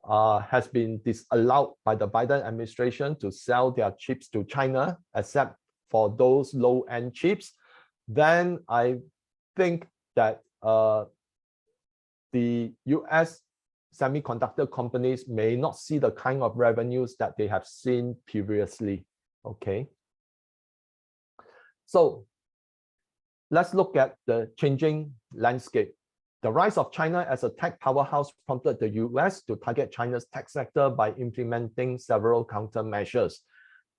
has been disallowed by the Biden administration to sell their chips to China, except for those low-end chips, then I think that the US semiconductor companies may not see the kind of revenues that they have seen previously, okay? So let's look at the changing landscape. The rise of China as a tech powerhouse prompted the US to target China's tech sector by implementing several countermeasures.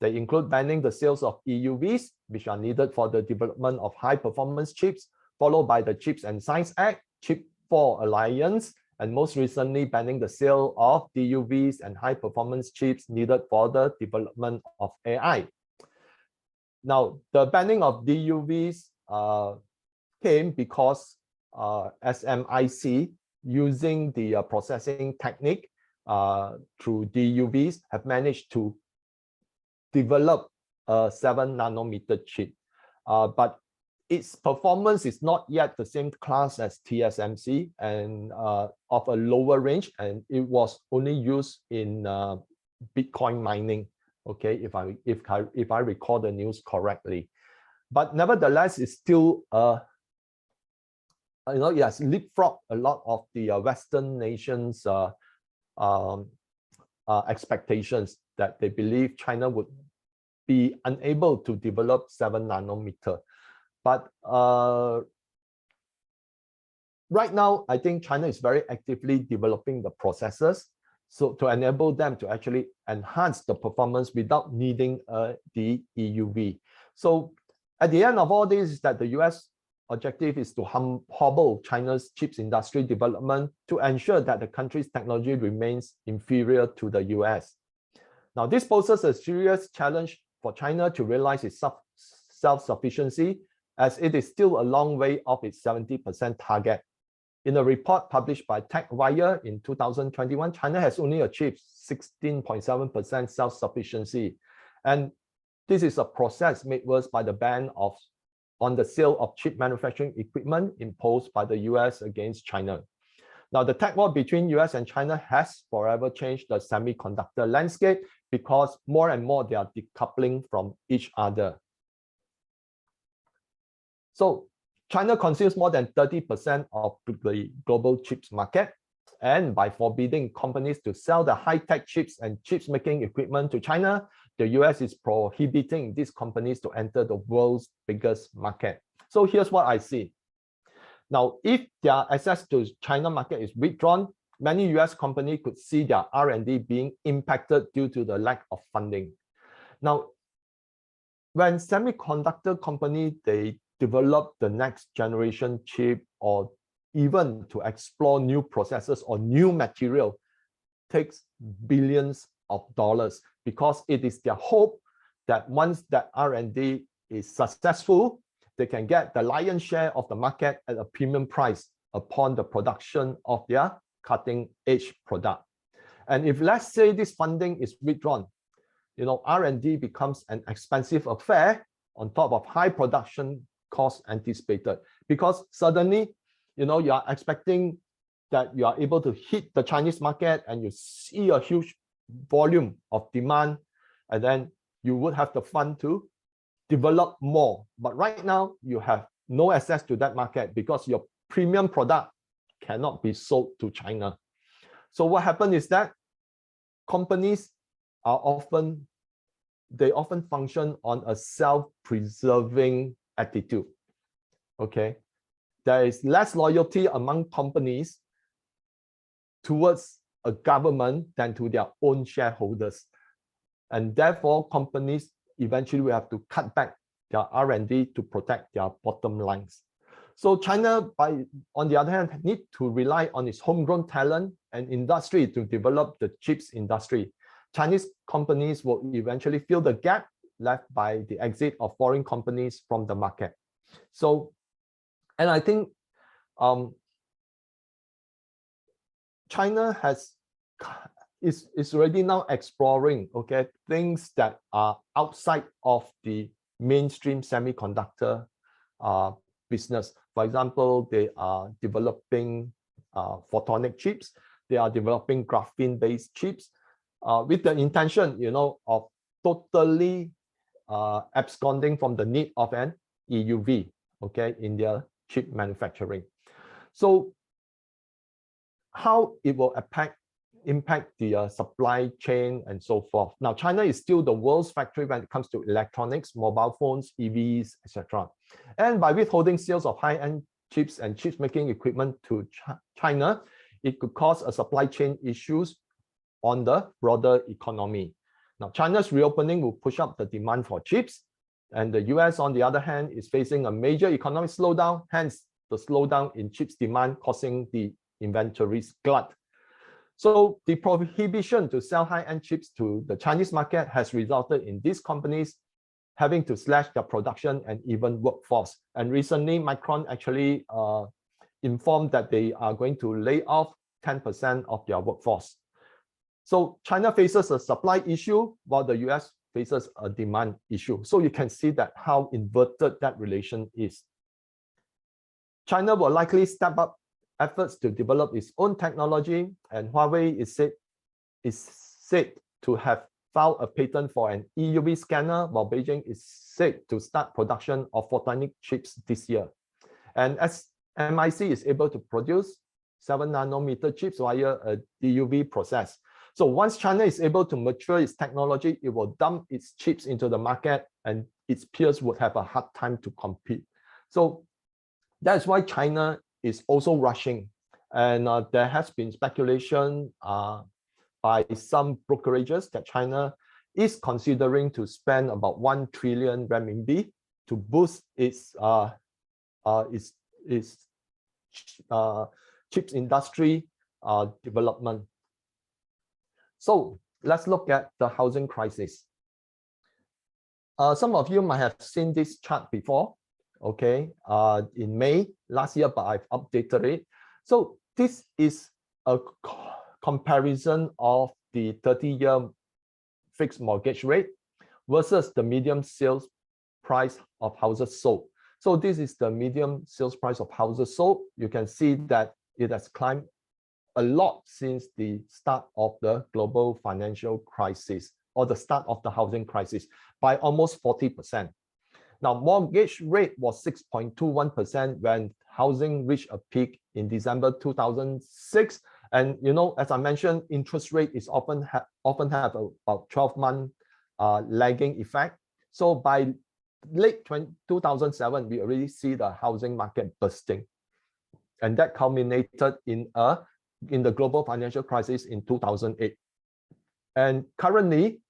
They include banning the sales of EUVs, which are needed for the development of high-performance chips, followed by the Chips and Science Act, Chip 4 Alliance, and most recently banning the sale of DUVs and high-performance chips needed for the development of AI. Now, the banning of DUVs came because SMIC, using the processing technique through DUVs, have managed to develop a 7-nanometer chip, but its performance is not yet the same class as TSMC and of a lower range, and it was only used in Bitcoin mining, okay, if I recall the news correctly. But nevertheless, it's still it has leapfrogged a lot of the Western nations' expectations that they believe China would be unable to develop 7-nanometer. But right now, I think China is very actively developing the processors so to enable them to actually enhance the performance without needing the EUV. So at the end of all this is that the US objective is to hobble China's chips industry development to ensure that the country's technology remains inferior to the US. Now, this poses a serious challenge for China to realize its self-sufficiency, as it is still a long way off its 70% target. In a report published by TechWire in 2021, China has only achieved 16.7% self-sufficiency. And this is a process made worse by the ban on the sale of chip manufacturing equipment imposed by the US against China. Now, the tech war between US and China has forever changed the semiconductor landscape because more and more they are decoupling from each other. So China consumes more than 30% of the global chips market, and by forbidding companies to sell the high-tech chips and chips making equipment to China, the US is prohibiting these companies to enter the world's biggest market. So here's what I see. Now, if their access to China market is withdrawn, many US companies could see their R&D being impacted due to the lack of funding. Now, when semiconductor company, they develop the next generation chip or even to explore new processes or new material, takes billions of dollars, because it is their hope that once that R&D is successful, they can get the lion's share of the market at a premium price upon the production of their cutting edge product. And if, let's say, this funding is withdrawn, R&D becomes an expensive affair on top of high production costs anticipated, because suddenly, you are expecting that you are able to hit the Chinese market and you see a huge volume of demand, and then you would have the fund to develop more. But right now, you have no access to that market because your premium product cannot be sold to China. So what happened is that companies are often function on a self-preserving attitude. Okay, there is less loyalty among companies towards a government than to their own shareholders, and therefore companies eventually will have to cut back their R&D to protect their bottom lines. So China, on the other hand, need to rely on its homegrown talent and industry to develop the chips industry. Chinese companies will eventually fill the gap left by the exit of foreign companies from the market. So, and I think China is already now exploring, okay, things that are outside of the mainstream semiconductor business. For example, they are developing photonic chips. They are developing graphene-based chips with the intention, of totally absconding from the need of an EUV, okay, in their chip manufacturing. So how it will impact the supply chain and so forth. Now, China is still the world's factory when it comes to electronics, mobile phones, EVs, etc. And by withholding sales of high-end chips and chips making equipment to China, it could cause a supply chain issues on the broader economy. Now, China's reopening will push up the demand for chips, and the US, on the other hand, is facing a major economic slowdown, hence the slowdown in chips demand causing the inventories glut. So the prohibition to sell high-end chips to the Chinese market has resulted in these companies having to slash their production and even workforce. And recently, Micron actually informed that they are going to lay off 10% of their workforce. So China faces a supply issue while the US faces a demand issue. So you can see that how inverted that relation is. China will likely step up efforts to develop its own technology, and Huawei is said to have filed a patent for an EUV scanner, while Beijing is said to start production of photonic chips this year. And as MIC is able to produce 7nm chips via a DUV process. So once China is able to mature its technology, it will dump its chips into the market, and its peers would have a hard time to compete. So that's why China is also rushing. And there has been speculation by some brokerages that China is considering to spend about 1 trillion renminbi to boost its chips industry development. So let's look at the housing crisis. Some of you might have seen this chart before, okay, in May last year, but I've updated it. So this is a comparison of the 30-year fixed mortgage rate versus the median sales price of houses sold. So this is the median sales price of houses sold. You can see that it has climbed a lot since the start of the global financial crisis, or the start of the housing crisis, by almost 40%. Now, mortgage rate was 6.21% when housing reached a peak in December 2006. And as I mentioned, interest rate is often have about 12-month lagging effect. So by late 2007, we already see the housing market bursting. and that culminated in the global financial crisis in 2008. And currently,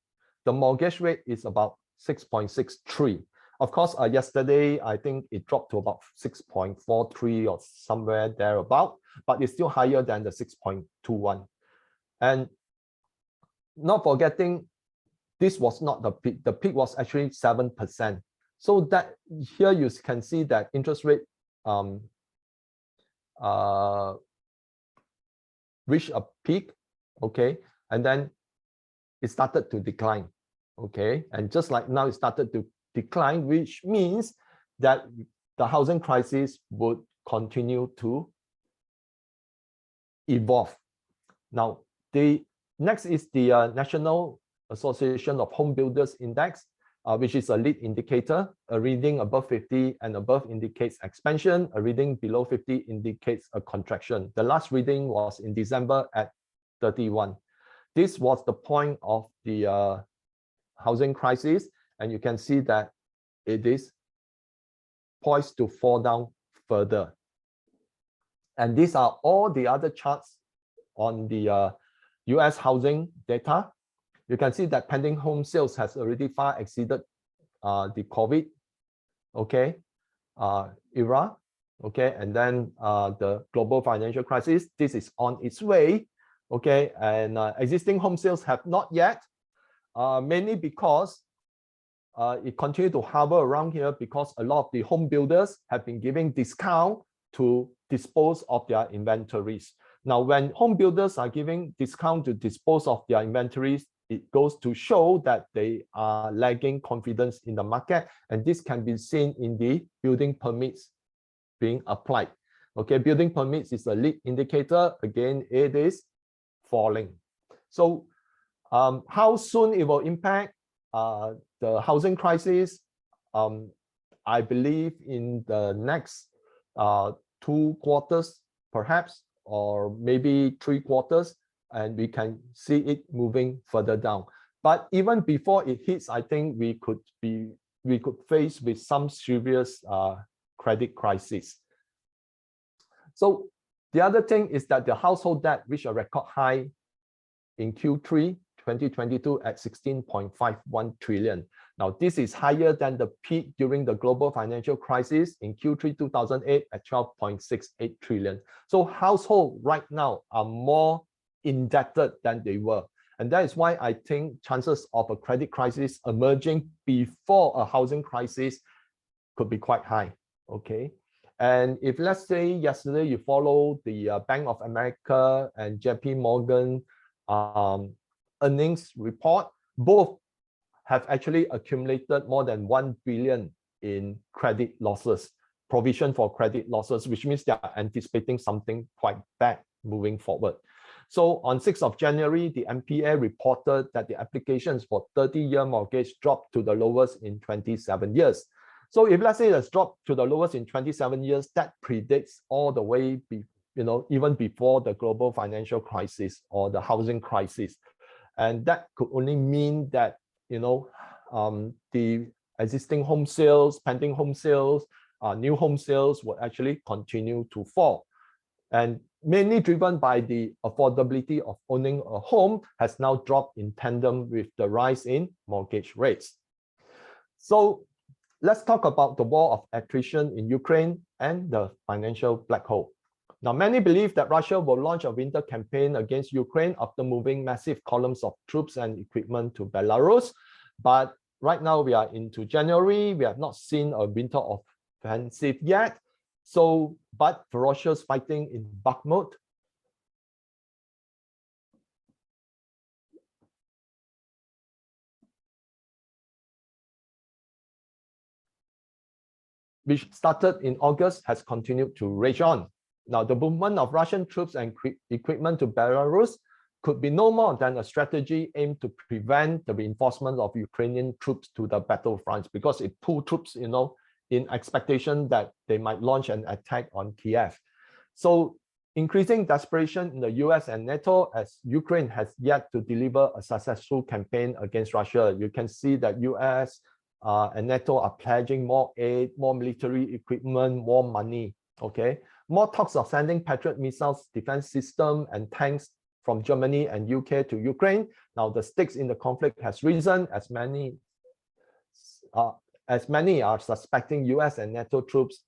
the mortgage rate is about 6.63. Of course, yesterday, I think it dropped to about 6.43 or somewhere thereabout, but it's still higher than the 6.21. And not forgetting, this was not the peak. The peak was actually 7%. So that here you can see that interest rate reached a peak, okay, and then it started to decline, okay, and just like now it started to decline, which means that the housing crisis would continue to evolve. Now, the next is the National Association of Home Builders Index, which is a lead indicator. A reading above 50 and above indicates expansion. A reading below 50 indicates a contraction. The last reading was in December at 31. This was the point of the housing crisis, and you can see that it is poised to fall down further. And these are all the other charts on the US housing data. You can see that pending home sales has already far exceeded the COVID, okay, era, okay, and then the global financial crisis. This is on its way, okay, and existing home sales have not yet, mainly because it continued to hover around here because a lot of the home builders have been giving discount to dispose of their inventories. Now, when home builders are giving discount to dispose of their inventories, it goes to show that they are lagging confidence in the market, and this can be seen in the building permits being applied. Okay, building permits is a lead indicator. Again, it is falling. So how soon it will impact the housing crisis? I believe in the next 2 quarters, perhaps, or maybe 3 quarters, and we can see it moving further down. But even before it hits, I think we could face with some serious credit crisis. So the other thing is that the household debt reached a record high in Q3 2022 at 16.51 trillion. Now, this is higher than the peak during the global financial crisis in Q3 2008 at 12.68 trillion. So households right now are more indebted than they were. And that is why I think chances of a credit crisis emerging before a housing crisis could be quite high, okay? And if, let's say, yesterday you follow the Bank of America and JP Morgan earnings report, both have actually accumulated more than 1 billion in credit losses, provision for credit losses, which means they are anticipating something quite bad moving forward. So on 6th of January, the MPA reported that the applications for 30-year mortgage dropped to the lowest in 27 years. So if, let's say, it's dropped to the lowest in 27 years, that predicts all the way, even before the global financial crisis or the housing crisis. And that could only mean that, the existing home sales, pending home sales, new home sales will actually continue to fall. And mainly driven by the affordability of owning a home has now dropped in tandem with the rise in mortgage rates. So let's talk about the war of attrition in Ukraine and the financial black hole. Now, many believe that Russia will launch a winter campaign against Ukraine after moving massive columns of troops and equipment to Belarus. But right now we are into January. We have not seen a winter offensive yet. So, but ferocious fighting in Bakhmut, which started in August, has continued to rage on. Now, the movement of Russian troops and equipment to Belarus could be no more than a strategy aimed to prevent the reinforcement of Ukrainian troops to the battlefronts, because it pulled troops, in expectation that they might launch an attack on Kiev. So increasing desperation in the US and NATO as Ukraine has yet to deliver a successful campaign against Russia. You can see that US and NATO are pledging more aid, more military equipment, more money, okay? More talks of sending Patriot missiles, defense system, and tanks from Germany and UK to Ukraine. Now the stakes in the conflict has risen as many are suspecting US and NATO troops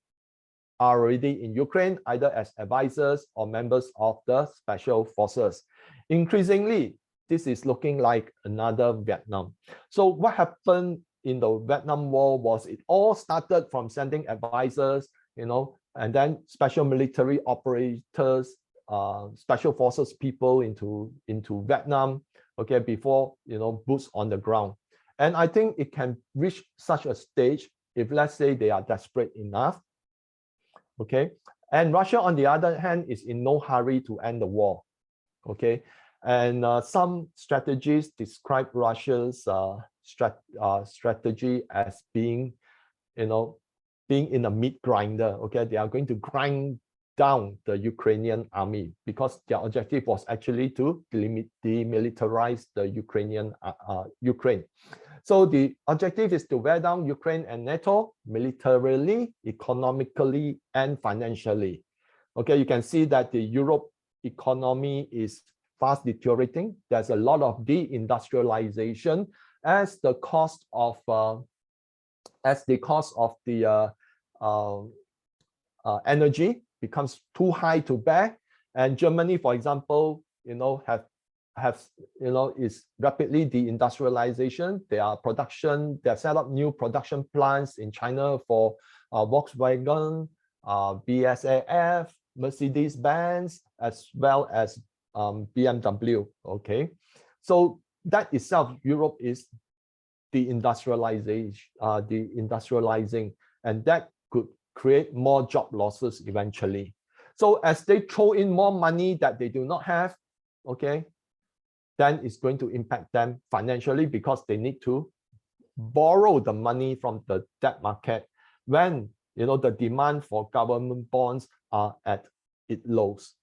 are already in Ukraine, either as advisors or members of the special forces. Increasingly, this is looking like another Vietnam. So what happened in the Vietnam War was it all started from sending advisors, and then special military operators, special forces people into Vietnam, okay, before boots on the ground. And I think it can reach such a stage if, let's say, they are desperate enough, okay. And Russia, on the other hand, is in no hurry to end the war, okay. And some strategists describe Russia's strategy as being, being in a meat grinder, okay. They are going to grind down the Ukrainian army because their objective was actually to demilitarize the Ukraine. So the objective is to wear down Ukraine and NATO militarily, economically, and financially. Okay, you can see that the Europe economy is fast deteriorating. There's a lot of deindustrialization as the cost of the energy becomes too high to bear. And Germany, for example, is rapidly deindustrialization. They set up new production plants in China for Volkswagen, BSAF, Mercedes-Benz, as well as BMW. Okay, so that itself, Europe is deindustrializing, and that could create more job losses eventually. So as they throw in more money that they do not have, okay, then it's going to impact them financially because they need to borrow the money from the debt market when the demand for government bonds are at its lows.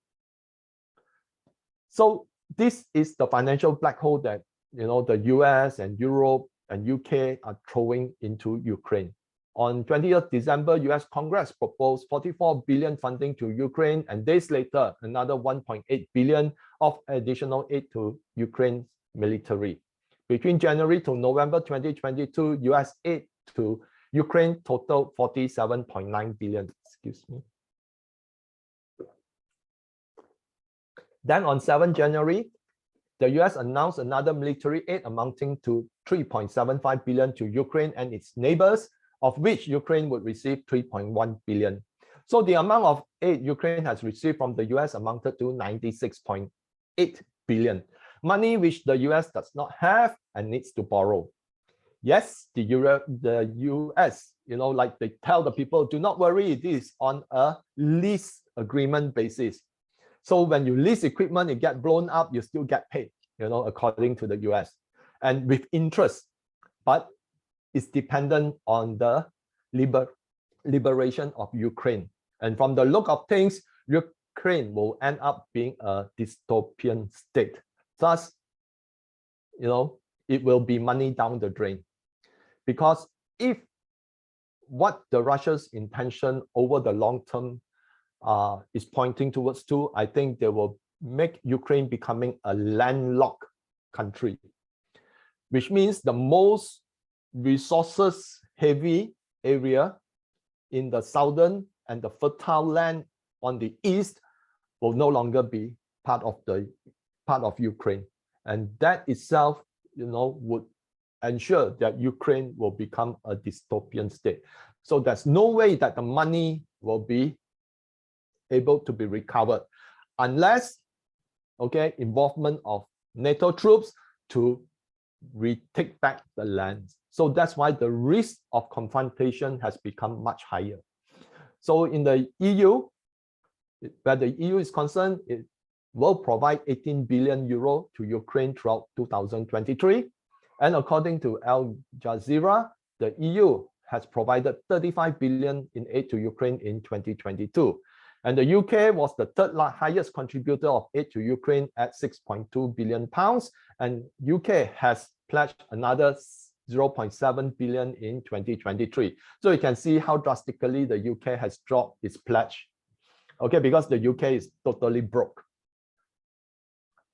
So this is the financial black hole that the US and Europe and UK are throwing into Ukraine. On 20th December, US Congress proposed 44 billion funding to Ukraine, and days later, another 1.8 billion of additional aid to Ukraine's military. Between January to November 2022, US aid to Ukraine totaled 47.9 billion. Excuse me. Then on 7 January, the US announced another military aid amounting to 3.75 billion to Ukraine and its neighbors, of which Ukraine would receive 3.1 billion. So the amount of aid Ukraine has received from the US amounted to 96.8 billion, money which the US does not have and needs to borrow. Yes, the US, like they tell the people, do not worry, this is on a lease agreement basis. So when you lease equipment, it gets blown up, you still get paid, according to the US, and with interest. But it's dependent on the liberation of Ukraine. And from the look of things, Ukraine will end up being a dystopian state. Thus, it will be money down the drain. Because if what the Russia's intention over the long term is pointing towards to, I think they will make Ukraine becoming a landlocked country, which means the most resources heavy area in the southern and the fertile land on the east will no longer be part of Ukraine, and that itself would ensure that Ukraine will become a dystopian state. So there's no way that the money will be able to be recovered unless involvement of NATO troops to retake back the land. So that's why the risk of confrontation has become much higher. So in the EU, where the EU is concerned, it will provide 18 billion euro to Ukraine throughout 2023. And according to Al Jazeera, the EU has provided 35 billion in aid to Ukraine in 2022. And the UK was the third highest contributor of aid to Ukraine at 6.2 billion pounds. And UK has pledged another 0.7 billion in 2023. So you can see how drastically the UK has dropped its pledge okay, because the UK is totally broke.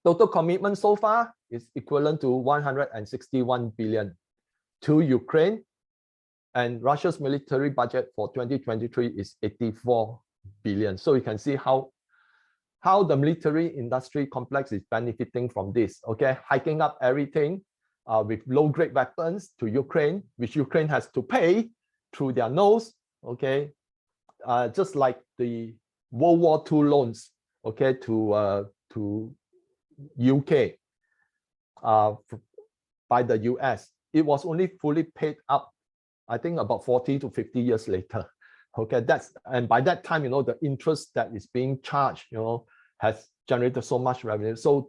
Total commitment so far is equivalent to 161 billion to Ukraine, and Russia's military budget for 2023 is 84 billion. So you can see how the military industry complex is benefiting from this, okay? Hiking up everything with low-grade weapons to Ukraine, which Ukraine has to pay through their nose, okay? Just like the World War II loans, okay, to UK by the US. It was only fully paid up, I think, about 40 to 50 years later. Okay, and by that time, you know, the interest that is being charged, you know, has generated so much revenue. So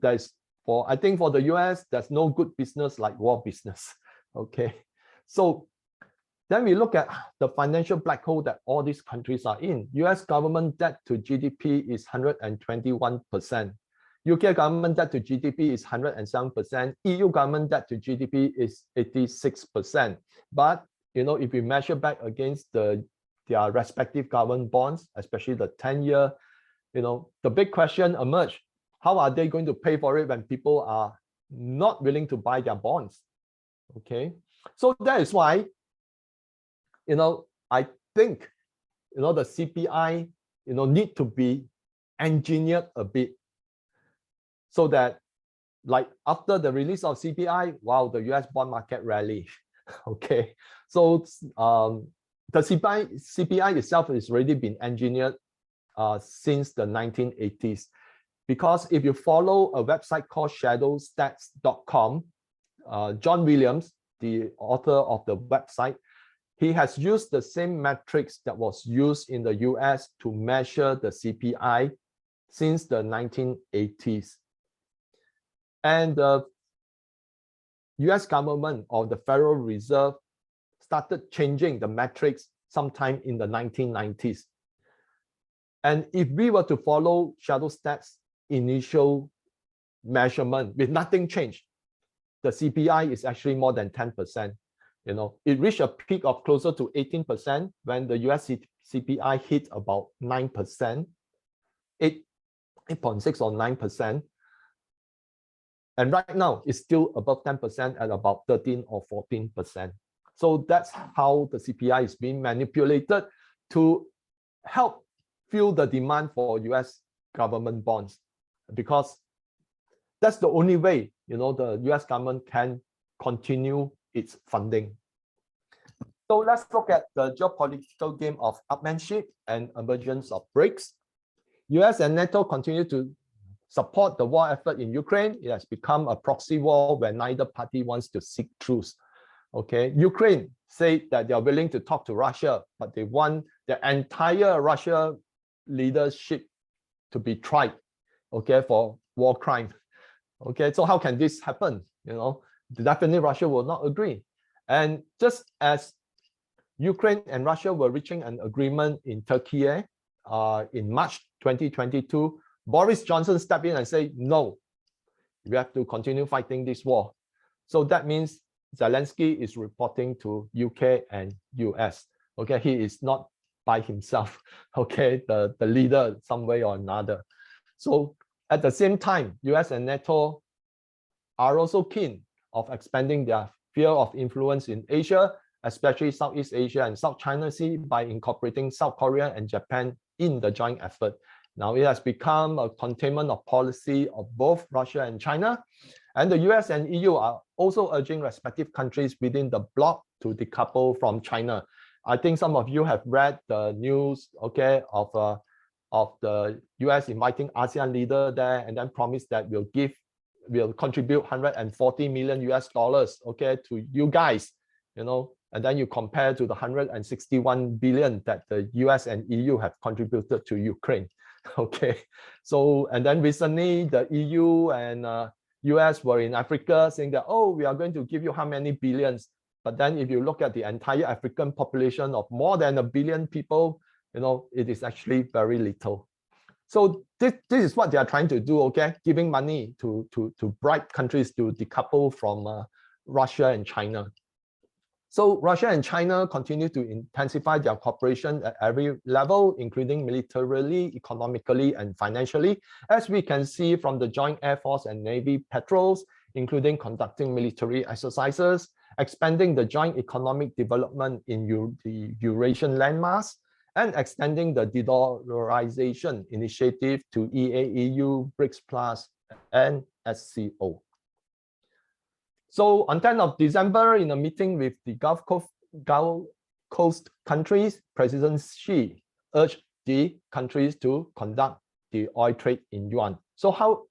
I think for the US, there's no good business like war business. Okay, so then we look at the financial black hole that all these countries are in. US government debt to GDP is 121%. UK government debt to GDP is 107%. EU government debt to GDP is 86%. But you know, if we measure back against their respective government bonds, especially the 10-year, you know, the big question emerged: how are they going to pay for it when people are not willing to buy their bonds? Okay, so that is why, you know, I think, you know, the CPI, you know, need to be engineered a bit so that, like, after the release of CPI, wow, the US bond market rally. Okay, so the CPI itself has already been engineered since the 1980s, because if you follow a website called shadowstats.com, John Williams, the author of the website, he has used the same metrics that was used in the US to measure the CPI since the 1980s. And the US government, or the Federal Reserve, started changing the metrics sometime in the 1990s. And if we were to follow ShadowStats' initial measurement with nothing changed, the CPI is actually more than 10%. You know, it reached a peak of closer to 18% when the US CPI hit about 9%, 8.6 or 9%. And right now, it's still above 10% at about 13 or 14%. So that's how the CPI is being manipulated to help fuel the demand for US government bonds, because that's the only way, you know, the US government can continue its funding. So let's look at the geopolitical game of upmanship and emergence of BRICS. US and NATO continue to support the war effort in Ukraine. It has become a proxy war where neither party wants to seek truce. Okay, Ukraine said that they are willing to talk to Russia, but they want the entire Russia leadership to be tried, okay, for war crime. Okay, so how can this happen? You know, definitely Russia will not agree. And just as Ukraine and Russia were reaching an agreement in Turkey in March 2022, Boris Johnson stepped in and said, no, we have to continue fighting this war. So that means Zelensky is reporting to UK and US. Okay, he is not by himself, okay, the leader some way or another. So at the same time, US and NATO are also keen of expanding their sphere of influence in Asia, especially Southeast Asia and South China Sea, by incorporating South Korea and Japan in the joint effort. Now it has become a containment of policy of both Russia and China, and the US and EU are also urging respective countries within the bloc to decouple from China. I think some of you have read the news, okay, of the US inviting ASEAN leader there and then promised that we'll contribute 140 million US dollars, okay, to you guys, you know, and then you compare to the 161 billion that the US and EU have contributed to Ukraine. Okay, so, and then recently the EU and US were in Africa saying that, oh, we are going to give you how many billions. But then if you look at the entire African population of more than 1 billion people, you know, it is actually very little. So this is what they are trying to do, okay, giving money to bribe countries to decouple from Russia and China. So Russia and China continue to intensify their cooperation at every level, including militarily, economically, and financially, as we can see from the joint Air Force and Navy patrols, including conducting military exercises, expanding the joint economic development in the Eurasian landmass, and extending the de-dollarization initiative to EAEU, BRICS Plus, and SCO. So on 10th of December, in a meeting with the Gulf Coast countries, President Xi urged the countries to conduct the oil trade in yuan. So how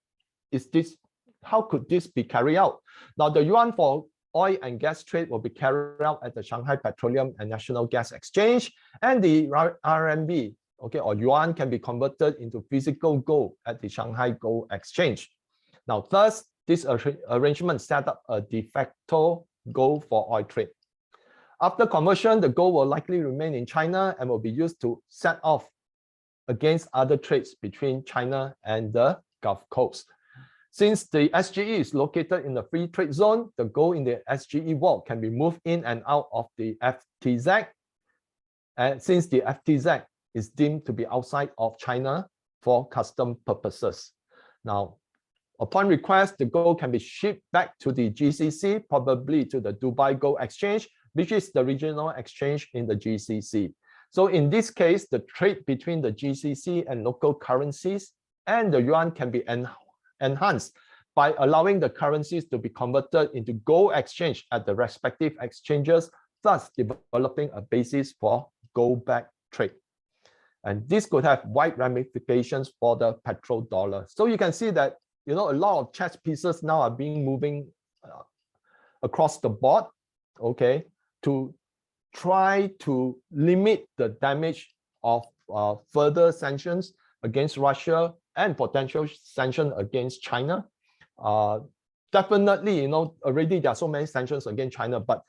could this be carried out? Now, the yuan for oil and gas trade will be carried out at the Shanghai Petroleum and National Gas Exchange, and the RMB, okay, or yuan can be converted into physical gold at the Shanghai Gold Exchange. Now, thus, this arrangement set up a de facto gold for oil trade. After conversion, the gold will likely remain in China and will be used to set off against other trades between China and the Gulf Coast. Since the SGE is located in the free trade zone, the gold in the SGE vault can be moved in and out of the FTZ. And since the FTZ is deemed to be outside of China for custom purposes. Now, upon request, the gold can be shipped back to the GCC, probably to the Dubai Gold Exchange, which is the regional exchange in the GCC. So in this case, the trade between the GCC and local currencies and the yuan can be enhanced by allowing the currencies to be converted into gold exchange at the respective exchanges, thus developing a basis for gold-backed trade. And this could have wide ramifications for the petrodollar. So you can see that, you know, a lot of chess pieces now are being moving across the board, okay, to try to limit the damage of further sanctions against Russia and potential sanctions against China. Definitely, you know, already there are so many sanctions against China, but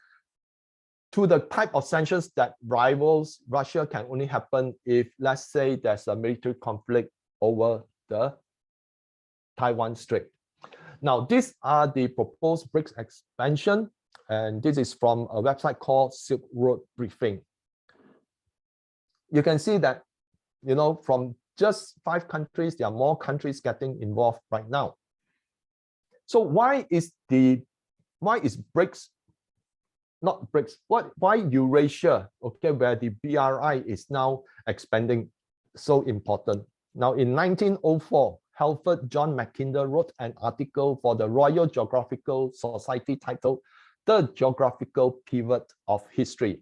to the type of sanctions that rivals Russia can only happen if, let's say, there's a military conflict over the Taiwan Strait. Now, these are the proposed BRICS expansion, and this is from a website called Silk Road Briefing. You can see that, you know, from just 5 countries, there are more countries getting involved right now. So why is BRICS, not BRICS, why Eurasia, okay, where the BRI is now expanding, so important? Now, in 1904, Halford John Mackinder wrote an article for the Royal Geographical Society titled The Geographical Pivot of History.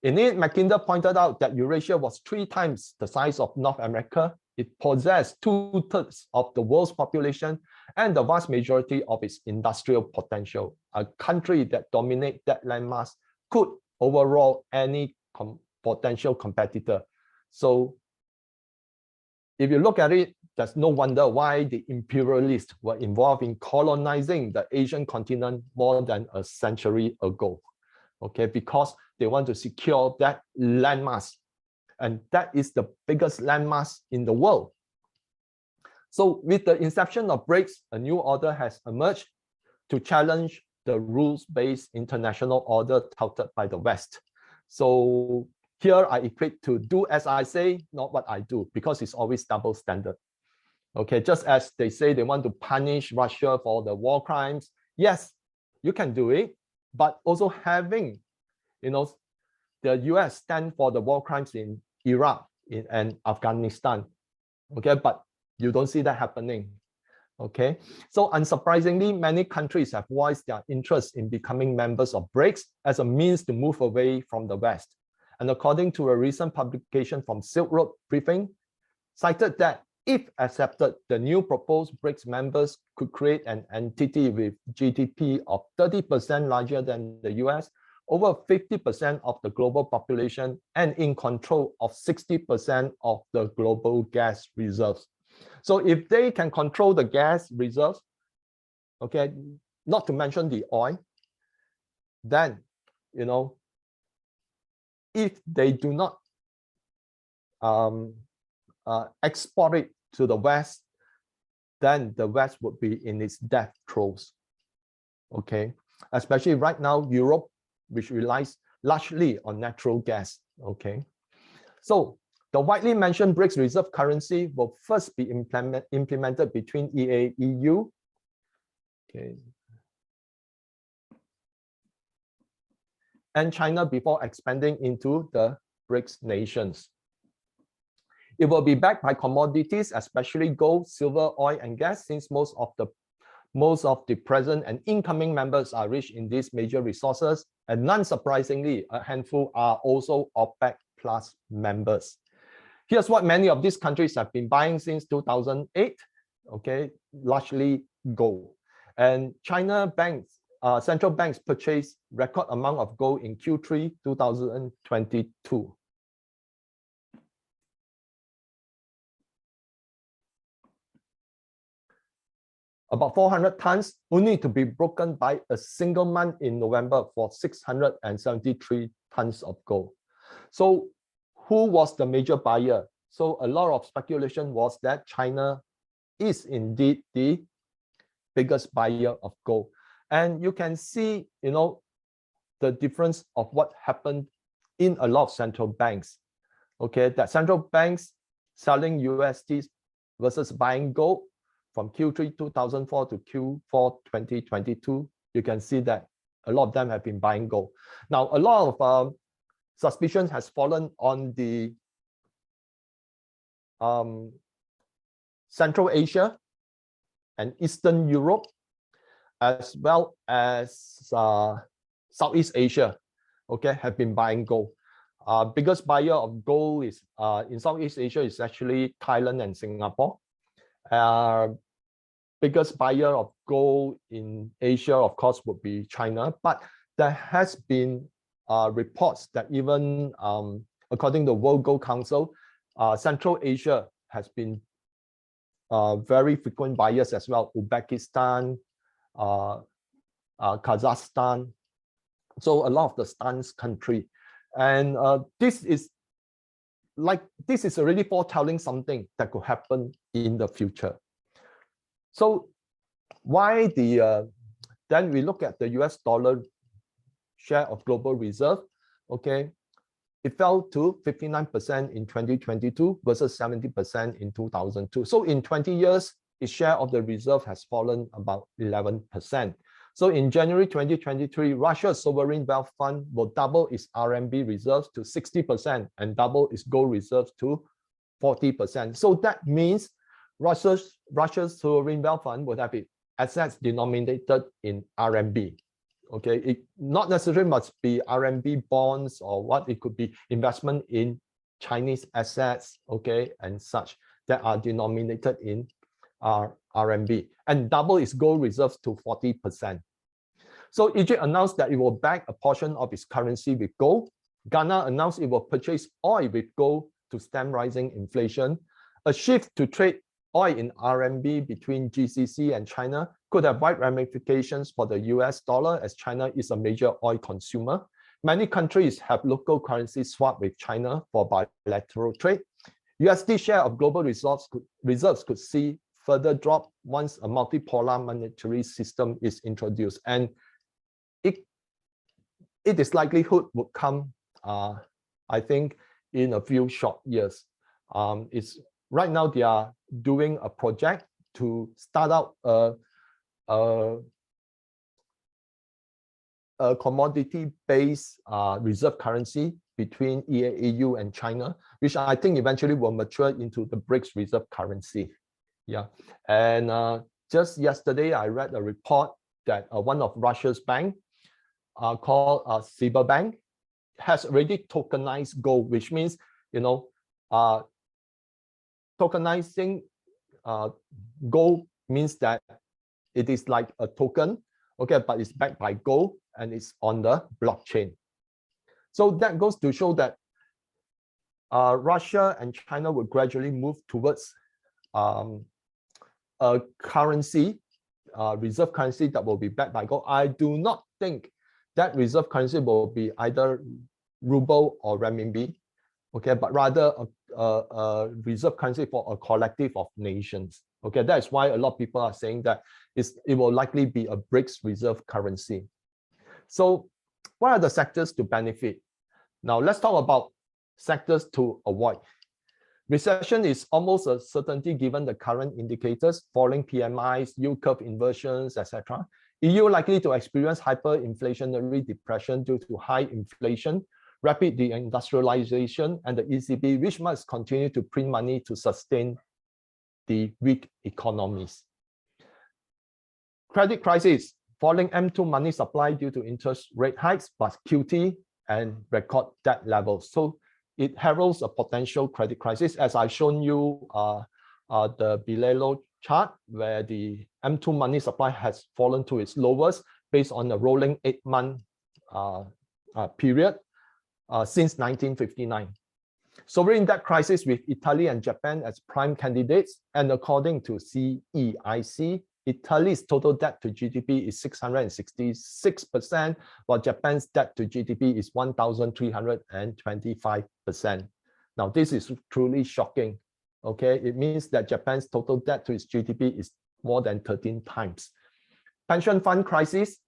In it, Mackinder pointed out that Eurasia was 3 times the size of North America. It possessed 2/3 of the world's population and the vast majority of its industrial potential. A country that dominates that landmass could overrule any potential competitor. So if you look at it, there's no wonder why the imperialists were involved in colonizing the Asian continent more than a century ago. Okay, because they want to secure that landmass. And that is the biggest landmass in the world. So with the inception of BRICS, a new order has emerged to challenge the rules-based international order touted by the West. So here I equate to do as I say, not what I do, because it's always double standard. Okay, just as they say they want to punish Russia for the war crimes, yes, you can do it, but also having, you know, the US stand for the war crimes in Iraq and Afghanistan. Okay, but you don't see that happening. Okay, so unsurprisingly, many countries have voiced their interest in becoming members of BRICS as a means to move away from the West. And according to a recent publication from Silk Road Briefing, cited that if accepted, the new proposed BRICS members could create an entity with GDP of 30% larger than the US, over 50% of the global population, and in control of 60% of the global gas reserves. So if they can control the gas reserves, okay, not to mention the oil, then, you know, if they do not export it to the West, then the West would be in its death throes. Okay, especially right now, Europe which relies largely on natural gas. Okay, so the widely mentioned BRICS reserve currency will first be implemented between EA, EU, okay, and China before expanding into the BRICS nations. It will be backed by commodities, especially gold, silver, oil, and gas, since most of the present and incoming members are rich in these major resources, and non-surprisingly, a handful are also OPEC plus members. Here's what many of these countries have been buying since 2008, okay, largely gold. And China banks, central banks purchased record amount of gold in Q3 2022. About 400 tons only to be broken by a single month in November for 673 tons of gold. So who was the major buyer? So a lot of speculation was that China is indeed the biggest buyer of gold. And you can see, the difference of what happened in a lot of central banks. Okay, that central banks selling USD versus buying gold from Q3 2004 to Q4 2022, you can see that a lot of them have been buying gold. Now, a lot of suspicion has fallen on the Central Asia and Eastern Europe, as well as Southeast Asia, okay, have been buying gold. Biggest buyer of gold is in Southeast Asia is actually Thailand and Singapore. Biggest buyer of gold in Asia, of course, would be China. But there has been reports that even according to the World Gold Council, Central Asia has been very frequent buyers as well. Uzbekistan, Kazakhstan, so a lot of the stance country, and this is already foretelling something that could happen in the future. So why then we look at the US dollar share of global reserve. Okay, it fell to 59% in 2022 versus 70% in 2002. So in 20 years, its share of the reserve has fallen about 11%. So in January 2023, Russia's sovereign wealth fund will double its RMB reserves to 60% and double its gold reserves to 40%. So that means Russia's sovereign wealth fund would have its assets denominated in RMB. Okay, it not necessarily must be RMB bonds or what, it could be investment in Chinese assets, okay, and such that are denominated in RMB, and double its gold reserves to 40%. So Egypt announced that it will back a portion of its currency with gold. Ghana announced it will purchase oil with gold to stem rising inflation. A shift to trade oil in RMB between GCC and China could have wide ramifications for the US dollar, as China is a major oil consumer. Many countries have local currency swap with China for bilateral trade. USD share of global reserves could see further drop once a multipolar monetary system is introduced, and it is likelihood would come, I think, in a few short years. It's right now they are doing a project to start out a commodity-based reserve currency between EU and China, which I think eventually will mature into the BRICS reserve currency. Yeah, and just yesterday I read a report that one of Russia's bank called Cyberbank has already tokenized gold, which means tokenizing gold means that it is like a token, okay, but it's backed by gold and it's on the blockchain. So that goes to show that Russia and China will gradually move towards a currency, reserve currency that will be backed by gold. I do not think that reserve currency will be either ruble or renminbi, okay, but rather a reserve currency for a collective of nations. Okay, that's why a lot of people are saying that it will likely be a BRICS reserve currency. So What are the sectors to benefit? Now let's talk about sectors to avoid. Recession is almost a certainty given the current indicators, falling PMIs, yield curve inversions, etc. EU likely to experience hyperinflationary depression due to high inflation, rapid deindustrialization, and the ECB, which must continue to print money to sustain the weak economies. Credit crisis, falling M2 money supply due to interest rate hikes, plus QT and record debt levels. So it heralds a potential credit crisis, as I've shown you the below chart, where the M2 money supply has fallen to its lowest based on a rolling 8-month period since 1959. Sovereign debt crisis with Italy and Japan as prime candidates, and according to CEIC, Italy's total debt to GDP is 666%, while Japan's debt to GDP is 1,325%. Now, this is truly shocking. Okay, it means that Japan's total debt to its GDP is more than 13 times. Pension fund crisis.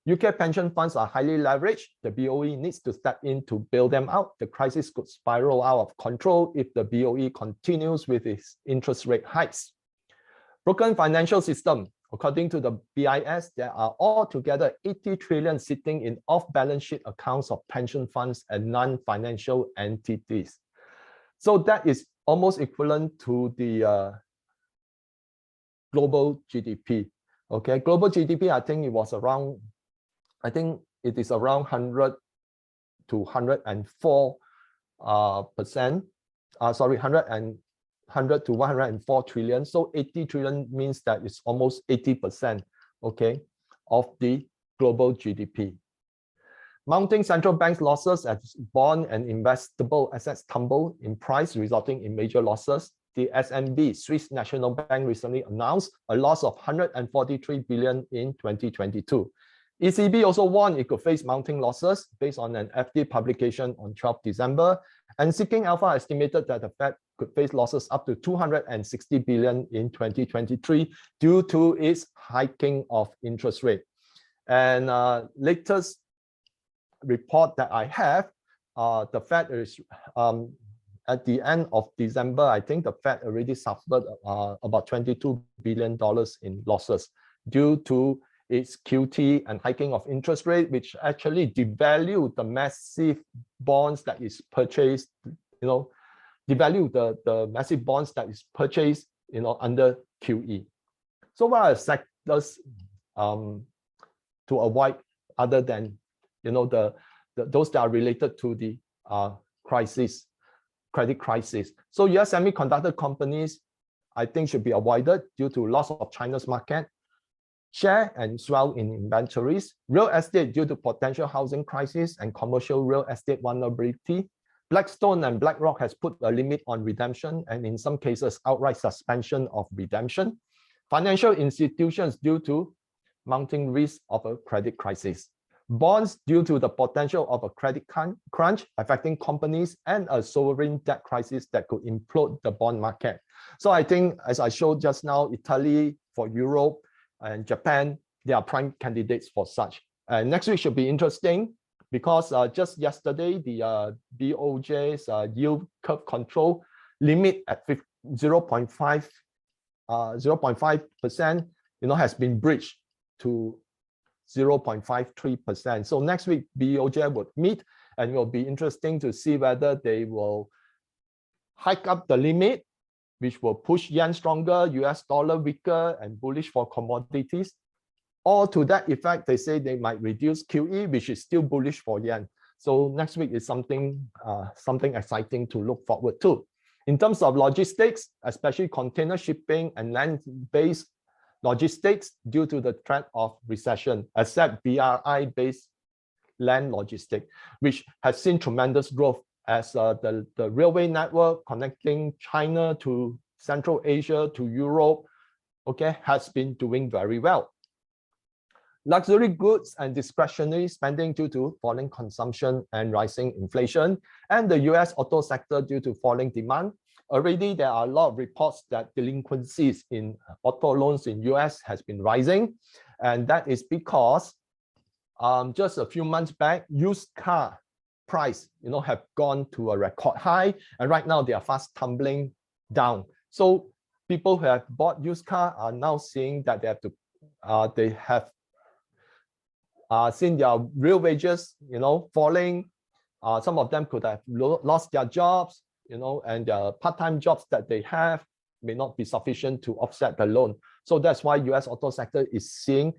UK pension funds are highly leveraged. The BOE needs to step in to bail them out. The crisis could spiral out of control if the BOE continues with its interest rate hikes. Broken financial system. According to the BIS, there are altogether 80 trillion sitting in off-balance sheet accounts of pension funds and non-financial entities. So that is almost equivalent to the global GDP. Okay, global GDP, I think it is around 100 to 104 percent. 100 to 104 trillion. So 80 trillion means that it's almost 80%, okay, of the global GDP. Mounting central banks losses as bond and investable assets tumble in price, resulting in major losses. The SNB, Swiss National Bank, recently announced a loss of 143 billion in 2022. ECB also warned it could face mounting losses based on an FT publication on 12 December, and Seeking Alpha estimated that the Fed could face losses up to 260 billion in 2023 due to its hiking of interest rate. And latest report that I have, the Fed is at the end of December, I think the Fed already suffered about $22 billion in losses due to its QT and hiking of interest rate, which actually devalued the massive bonds that is purchased, devalue the massive bonds that is purchased, under QE. So what are sectors to avoid other than, those that are related to the credit crisis? So yes, semiconductor companies, I think, should be avoided due to loss of China's market share and swell in inventories. Real estate due to potential housing crisis and commercial real estate vulnerability. Blackstone and BlackRock has put a limit on redemption and in some cases outright suspension of redemption. Financial institutions due to mounting risk of a credit crisis. Bonds due to the potential of a credit crunch affecting companies and a sovereign debt crisis that could implode the bond market. So I think, as I showed just now, Italy, for Europe, and Japan, they are prime candidates for such. Next week should be interesting because just yesterday, the BOJ's yield curve control limit at 0.5%, has been breached to 0.53%. So next week, BOJ would meet, and it will be interesting to see whether they will hike up the limit, which will push yen stronger, US dollar weaker, and bullish for commodities. Or to that effect, they say they might reduce QE, which is still bullish for yen. So next week is something exciting to look forward to. In terms of logistics, especially container shipping and land-based logistics due to the threat of recession, except BRI-based land logistics, which has seen tremendous growth as the railway network connecting China to Central Asia to Europe, has been doing very well. Luxury goods and discretionary spending due to falling consumption and rising inflation, and the US auto sector due to falling demand. Already, there are a lot of reports that delinquencies in auto loans in US has been rising, and that is because just a few months back, used car price, have gone to a record high, and right now they are fast tumbling down. So people who have bought used car are now seeing that they have seen their real wages, falling. Some of them could have lost their jobs, and their part-time jobs that they have may not be sufficient to offset the loan. So that's why US auto sector is seeing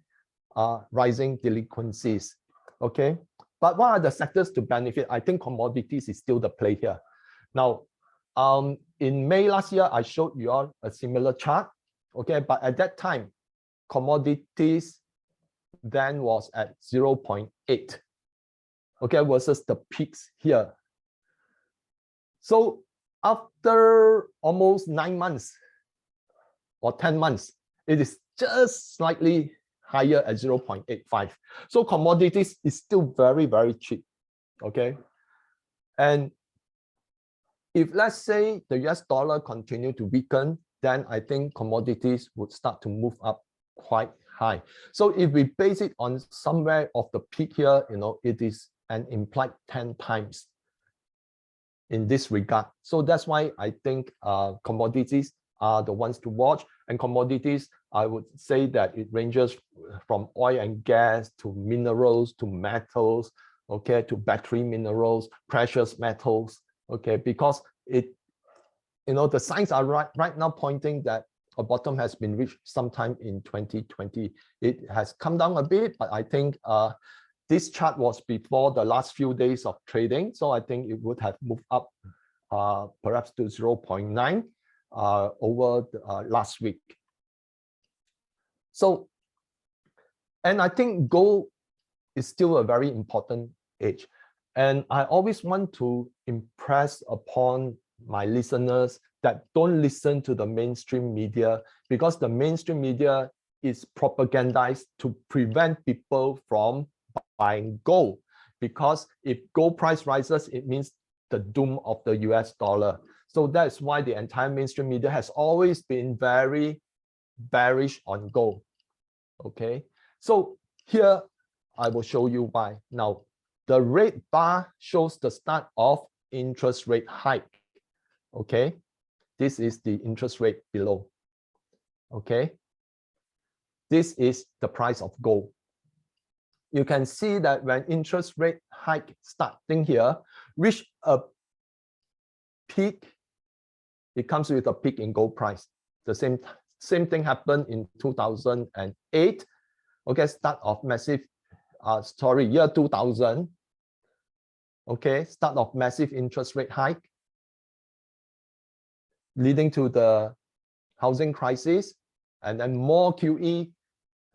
rising delinquencies. Okay, but what are the sectors to benefit? I think commodities is still the play here. Now, in May last year, I showed you all a similar chart. Okay, but at that time, commodities then was at 0.8. Okay, versus the peaks here. So after almost 9 months or 10 months, it is just slightly higher at 0.85. So commodities is still very, very cheap. Okay. And if let's say the US dollar continue to weaken, then I think commodities would start to move up quite high. So if we base it on somewhere of the peak here, it is an implied 10 times in this regard. So that's why I think commodities are the ones to watch. And commodities, I would say that it ranges from oil and gas to minerals to metals, okay, to battery minerals, precious metals, okay, because the signs are right now pointing that a bottom has been reached sometime in 2020. It has come down a bit, but I think this chart was before the last few days of trading. So I think it would have moved up perhaps to 0.9 over the, last week. So, and I think gold is still a very important edge. And I always want to impress upon my listeners that don't listen to the mainstream media, because the mainstream media is propagandized to prevent people from buying gold. Because if gold price rises, it means the doom of the US dollar. So that's why the entire mainstream media has always been very bearish on gold. Okay, so here I will show you why. Now, the red bar shows the start of interest rate hike. Okay, this is the interest rate below. Okay, this is the price of gold. You can see that when interest rate hike starting here, reach a peak, it comes with a peak in gold price. The same thing happened in 2008. Okay, start of massive, year 2000. Okay, start of massive interest rate hike, leading to the housing crisis, and then more QE,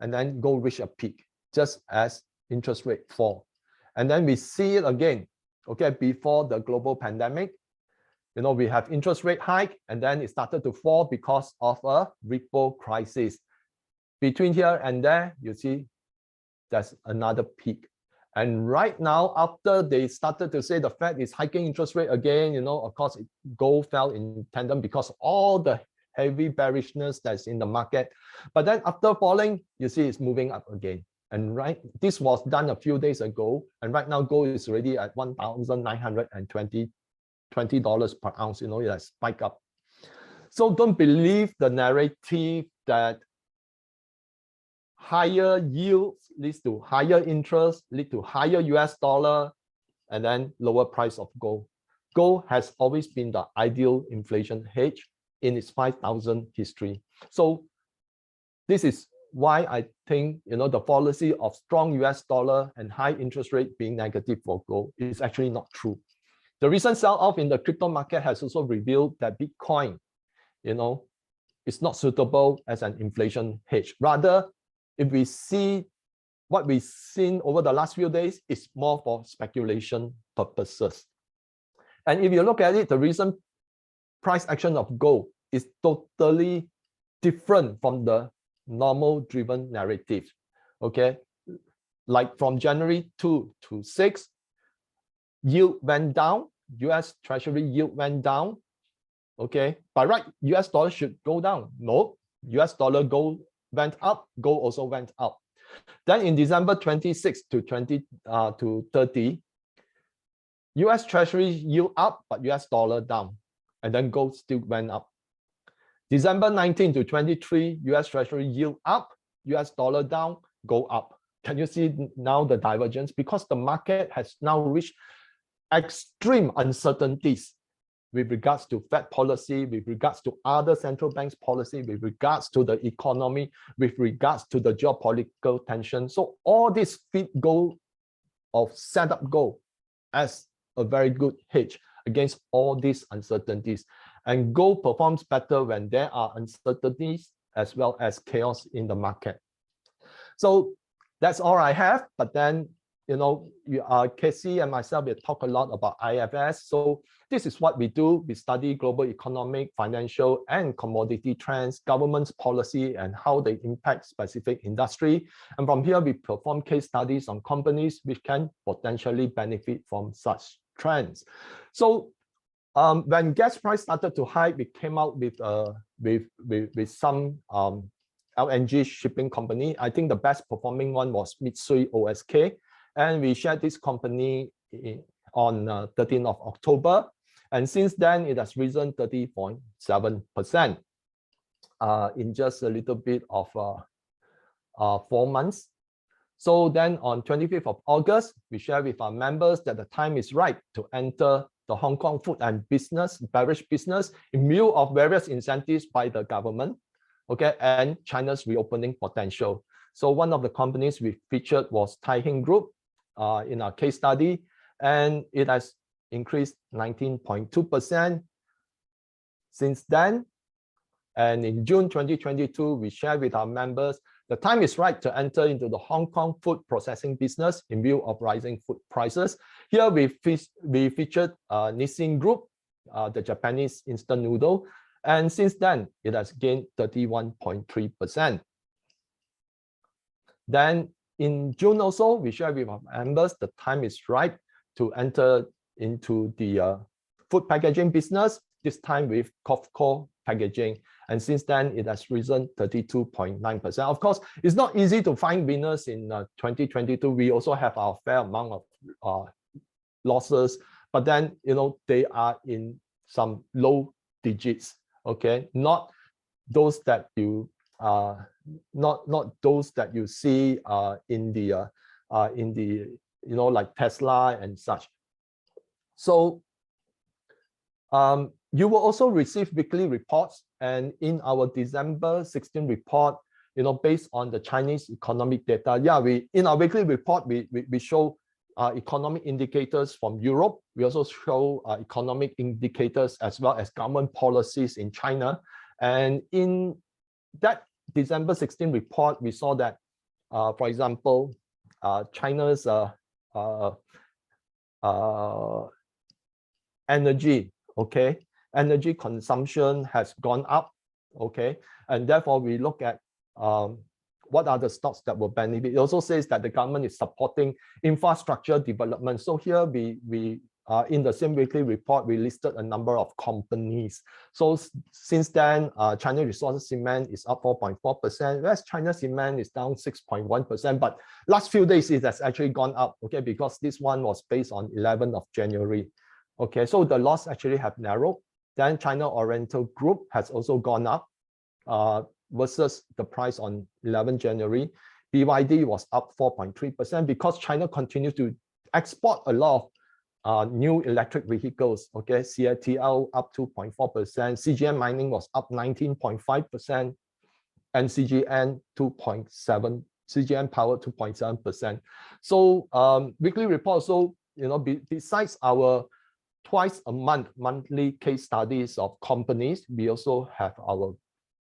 and then gold reach a peak, just as interest rate fall. And then we see it again, okay, before the global pandemic. We have interest rate hike, and then it started to fall because of a ripple crisis. Between here and there, you see there's another peak. And right now, after they started to say the Fed is hiking interest rate again, of course, gold fell in tandem because of all the heavy bearishness that's in the market. But then after falling, you see it's moving up again. And this was done a few days ago, and right now gold is already at $1,920 per ounce. It has spiked up. So don't believe the narrative that higher yields leads to higher interest, lead to higher US dollar, and then lower price of gold. Gold has always been the ideal inflation hedge in its 5,000 history. So this is why I think the policy of strong US dollar and high interest rate being negative for gold is actually not true. The recent sell-off in the crypto market has also revealed that Bitcoin, is not suitable as an inflation hedge. Rather, if we see what we've seen over the last few days, is more for speculation purposes. And if you look at it, the recent price action of gold is totally different from the normal driven narrative. Okay, like from January 2 to 6, yield went down, US Treasury yield went down. Okay, by right, US dollar should go down. No, US dollar gold went up, gold also went up. Then in December 26 to 30, US Treasury yield up, but US dollar down, and then gold still went up. December 19 to 23, US Treasury yield up, US dollar down, go up. Can you see now the divergence? Because the market has now reached extreme uncertainties with regards to Fed policy, with regards to other central banks policy, with regards to the economy, with regards to the geopolitical tension. So all this fit gold of set up gold as a very good hedge against all these uncertainties. And gold performs better when there are uncertainties as well as chaos in the market. So that's all I have. But then, you know, Casey and myself, we talk a lot about IFS. So this is what we do. We study global economic, financial, and commodity trends, government's policy, and how they impact specific industry. And from here, we perform case studies on companies which can potentially benefit from such trends. So when gas price started to hike, we came out with some LNG shipping company. I think the best performing one was Mitsui OSK, and we shared this company on 13th of October. And since then, it has risen 30.7% in just a little bit of 4 months. So then on 25th of August, we share with our members that the time is right to enter the Hong Kong food and beverage business in view of various incentives by the government, okay, and China's reopening potential. So one of the companies we featured was Taiheng Group in our case study, and it has increased 19.2% since then. And in June 2022, we shared with our members the time is right to enter into the Hong Kong food processing business in view of rising food prices. Here we featured Nissin Group, the Japanese instant noodle, and since then it has gained 31.3%. Then in June also, we shared with our members the time is right to enter into the food packaging business, this time with COFCO Packaging. And since then, it has risen 32.9%. Of course, it's not easy to find winners in 2022. We also have our fair amount of losses, but then, you know, they are in some low digits, okay? Not those that you not those that you see in the you know, like Tesla and such. So you will also receive weekly reports, and in our December 16 report, you know, based on the Chinese economic data, yeah, in our weekly report we show economic indicators from Europe. We also show economic indicators as well as government policies in China. And in that December 16 report, we saw that, for example, China's energy, okay, energy consumption has gone up, okay, and therefore we look at what are the stocks that will benefit. It also says that the government is supporting infrastructure development. So here we in the same weekly report, we listed a number of companies. So since then, China Resources Cement is up 4.4%, whereas China Cement is down 6.1%. But last few days, it has actually gone up, okay, because this one was based on 11th of January. Okay, so the loss actually have narrowed. Then China Oriental Group has also gone up versus the price on 11 January. BYD was up 4.3% because China continues to export a lot of new electric vehicles. Okay, CATL up 2.4%, CGN Mining was up 19.5%, and CGN 2.7%, CGN Power 2.7%. So weekly report. So, you know, besides our twice a month monthly case studies of companies, we also have our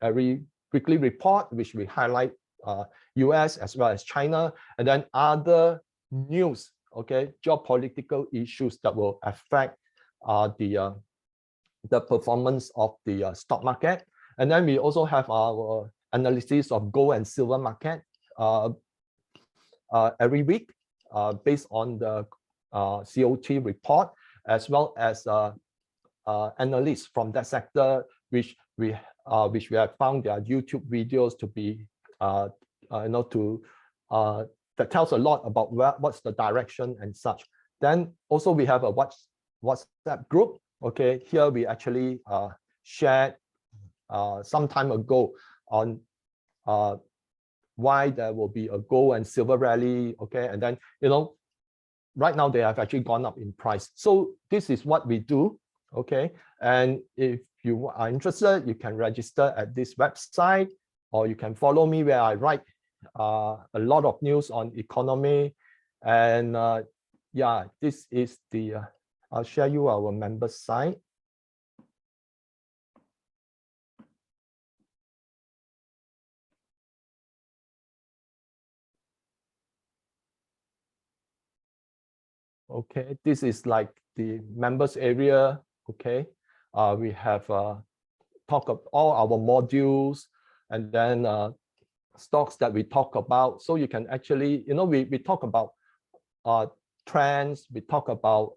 every weekly report which we highlight US as well as China, and then other news, okay, geopolitical issues that will affect the performance of the stock market. And then we also have our analysis of gold and silver market every week based on the COT report, as well as analysts from that sector, which we have found their YouTube videos to be, you know, to that tells a lot about what's the direction and such. Then also we have a WhatsApp group. Okay, here we actually shared some time ago on why there will be a gold and silver rally. Okay, and then right now they have actually gone up in price. So this is what we do. Okay, and if you are interested, you can register at this website, or you can follow me where I write a lot of news on economy. And yeah, this is the I'll share you our member site. Okay, this is like the members area. Okay, we have talk of all our modules, and then stocks that we talk about. So you can actually, we talk about trends. We talk about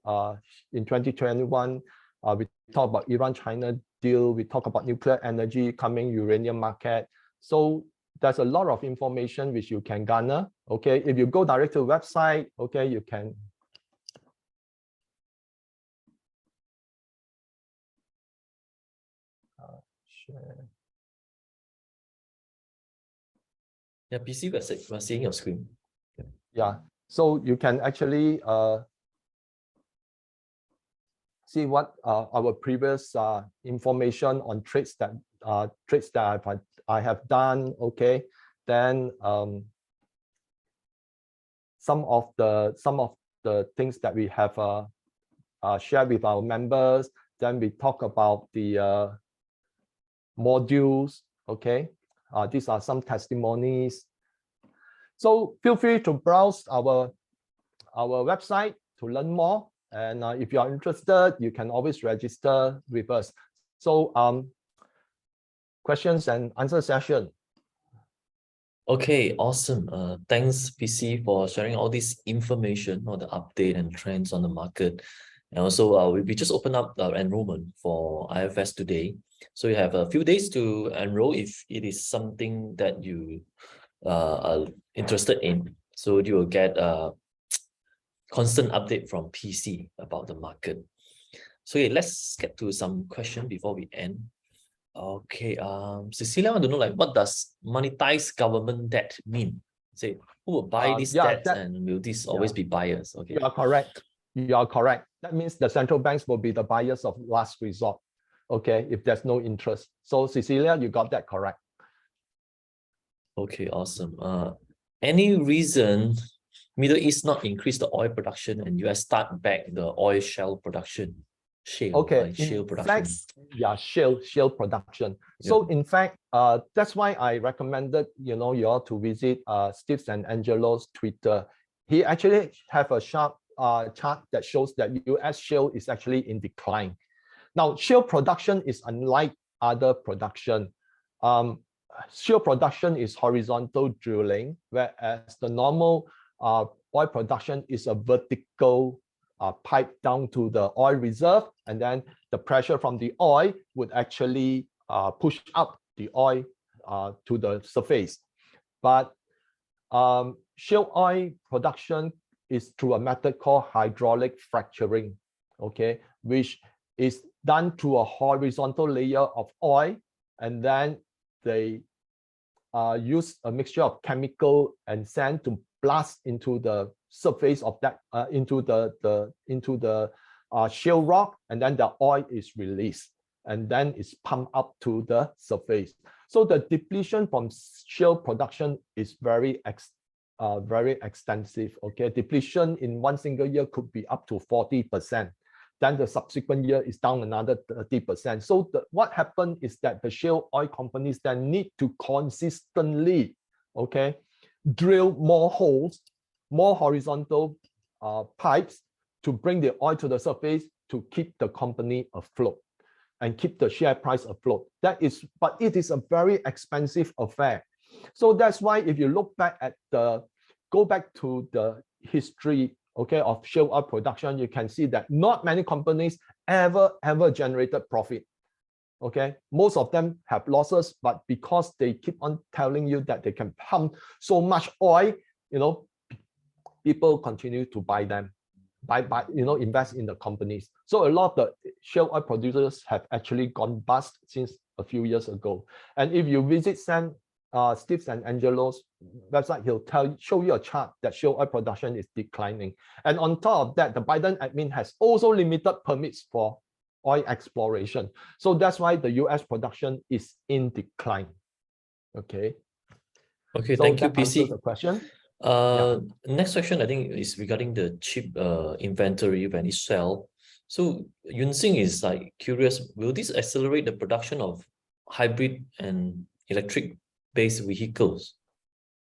in 2021, we talk about Iran-China deal. We talk about nuclear energy, coming uranium market. So there's a lot of information which you can garner. Okay, if you go direct to the website, okay, you can. Share. Yeah, PC, we're seeing your screen. Yeah, so you can actually see what our previous information on trades that I have done. Okay, then some of the things that we have shared with our members. Then we talk about the modules. Okay, these are some testimonies. So feel free to browse our website to learn more. And if you are interested, you can always register with us. So questions and answer session. Okay, awesome. Thanks, PC, for sharing all this information on the update and trends on the market. And also, we just opened up the enrollment for IFS today. So you have a few days to enroll if it is something that you are interested in. So you will get a constant update from PC about the market. So yeah, let's get to some question before we end. Okay, Cecilia, I want to know, like, what does monetized government debt mean? Say, who will buy this debt, and will this always be buyers? Okay, you are correct. You are correct. That means the central banks will be the buyers of last resort. Okay, if there's no interest. So Cecilia, you got that correct. Okay, awesome. Any reason Middle East not increase the oil production and US start back the oil shale production? Shale production. Shale production. So in fact, that's why I recommended you all to visit Steve and Angelo's Twitter. He actually have a sharp chart that shows that US shale is actually in decline. Now, shale production is unlike other production. Shale production is horizontal drilling, whereas the normal oil production is a vertical pipe down to the oil reserve, and then the pressure from the oil would actually push up the oil to the surface. But shale oil production is through a method called hydraulic fracturing, okay, which is done through a horizontal layer of oil, and then they use a mixture of chemical and sand to blast into the surface of that into the shale rock, and then the oil is released, and then it's pumped up to the surface. So the depletion from shale production is very extensive. Okay, depletion in one single year could be up to 40%. Then the subsequent year is down another 30%. So what happened is that the shale oil companies then need to consistently, okay, drill more holes, more horizontal pipes to bring the oil to the surface to keep the company afloat and keep the share price afloat. But it is a very expensive affair. So that's why if you look back at go back to the history, okay, of shale oil production, you can see that not many companies ever generated profit. Okay, most of them have losses, but because they keep on telling you that they can pump so much oil people continue to buy them, invest in the companies. So a lot of the shale oil producers have actually gone bust since a few years ago. And if you visit Steve and Angelo's website, he'll show you a chart that shale oil production is declining. And on top of that, the Biden admin has also limited permits for oil exploration. So that's why the US production is in decline. Okay. Okay, so thank you, that answers PC. the question. Next question, I think, is regarding the chip inventory when it sell. So Yunsing is like curious, will this accelerate the production of hybrid and electric-based vehicles?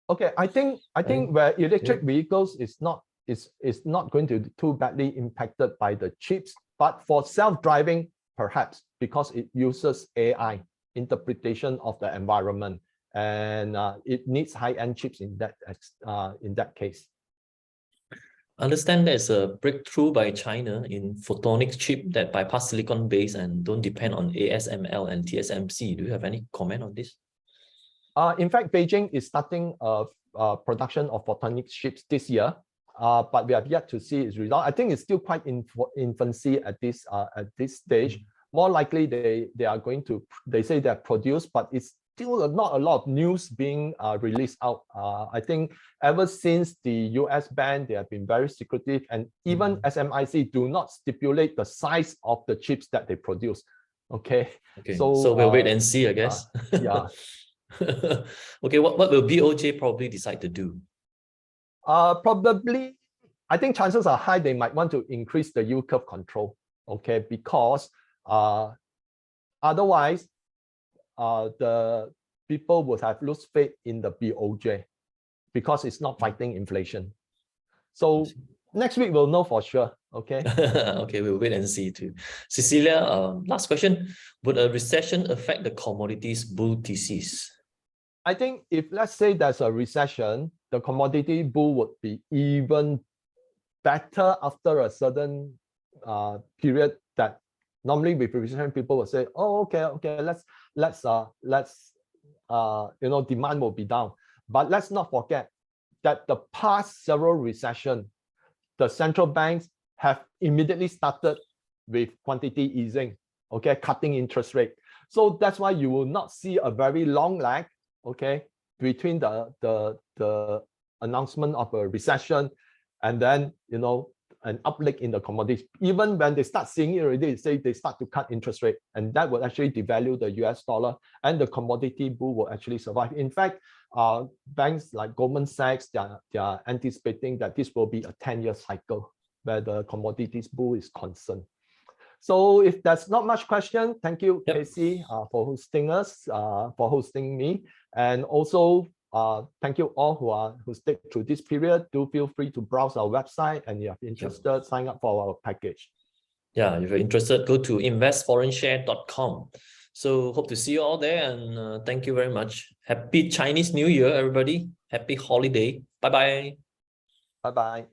Okay, I think where electric vehicles is not going to be too badly impacted by the chips, but for self-driving, perhaps, because it uses AI interpretation of the environment, and it needs high-end chips in that case. Understand there's a breakthrough by China in photonics chip that bypass silicon base and don't depend on ASML and TSMC. Do you have any comment on this? In fact, Beijing is starting production of photonics chips this year, but we have yet to see its result. I think it's still quite in infancy at this stage. More likely, they are going to, they say they're produced, but it's still not a lot of news being released out. I think ever since the US ban, they have been very secretive, and even SMIC do not stipulate the size of the chips that they produce. Okay. So we'll wait and see, I guess. Yeah. Okay, what will BOJ probably decide to do? Probably, I think chances are high they might want to increase the yield curve control. Okay, because otherwise, the people would have lost faith in the BOJ because it's not fighting inflation. So next week we'll know for sure. Okay. Okay, we'll wait and see too. Cecilia, last question. Would a recession affect the commodities bull thesis? I think if, let's say, there's a recession, the commodity bull would be even better after a certain period. That normally with recession, people will say, oh, okay, let's demand will be down. But let's not forget that the past several recessions, the central banks have immediately started with quantity easing, okay, cutting interest rate. So that's why you will not see a very long lag, okay, between the announcement of a recession and then, an uplift in the commodities. Even when they start seeing it already, they start to cut interest rate, and that will actually devalue the US dollar, and the commodity bull will actually survive. In fact, banks like Goldman Sachs, they are anticipating that this will be a 10-year cycle where the commodities bull is concerned. So if there's not much question, thank you, Casey, for hosting us, for hosting me, and also thank you all who stayed through this period. Do feel free to browse our website, and if you're interested, sign up for our package. Yeah, if you're interested, go to investforeignshare.com. So hope to see you all there, and thank you very much. Happy Chinese New Year, everybody. Happy holiday. Bye-bye. Bye-bye.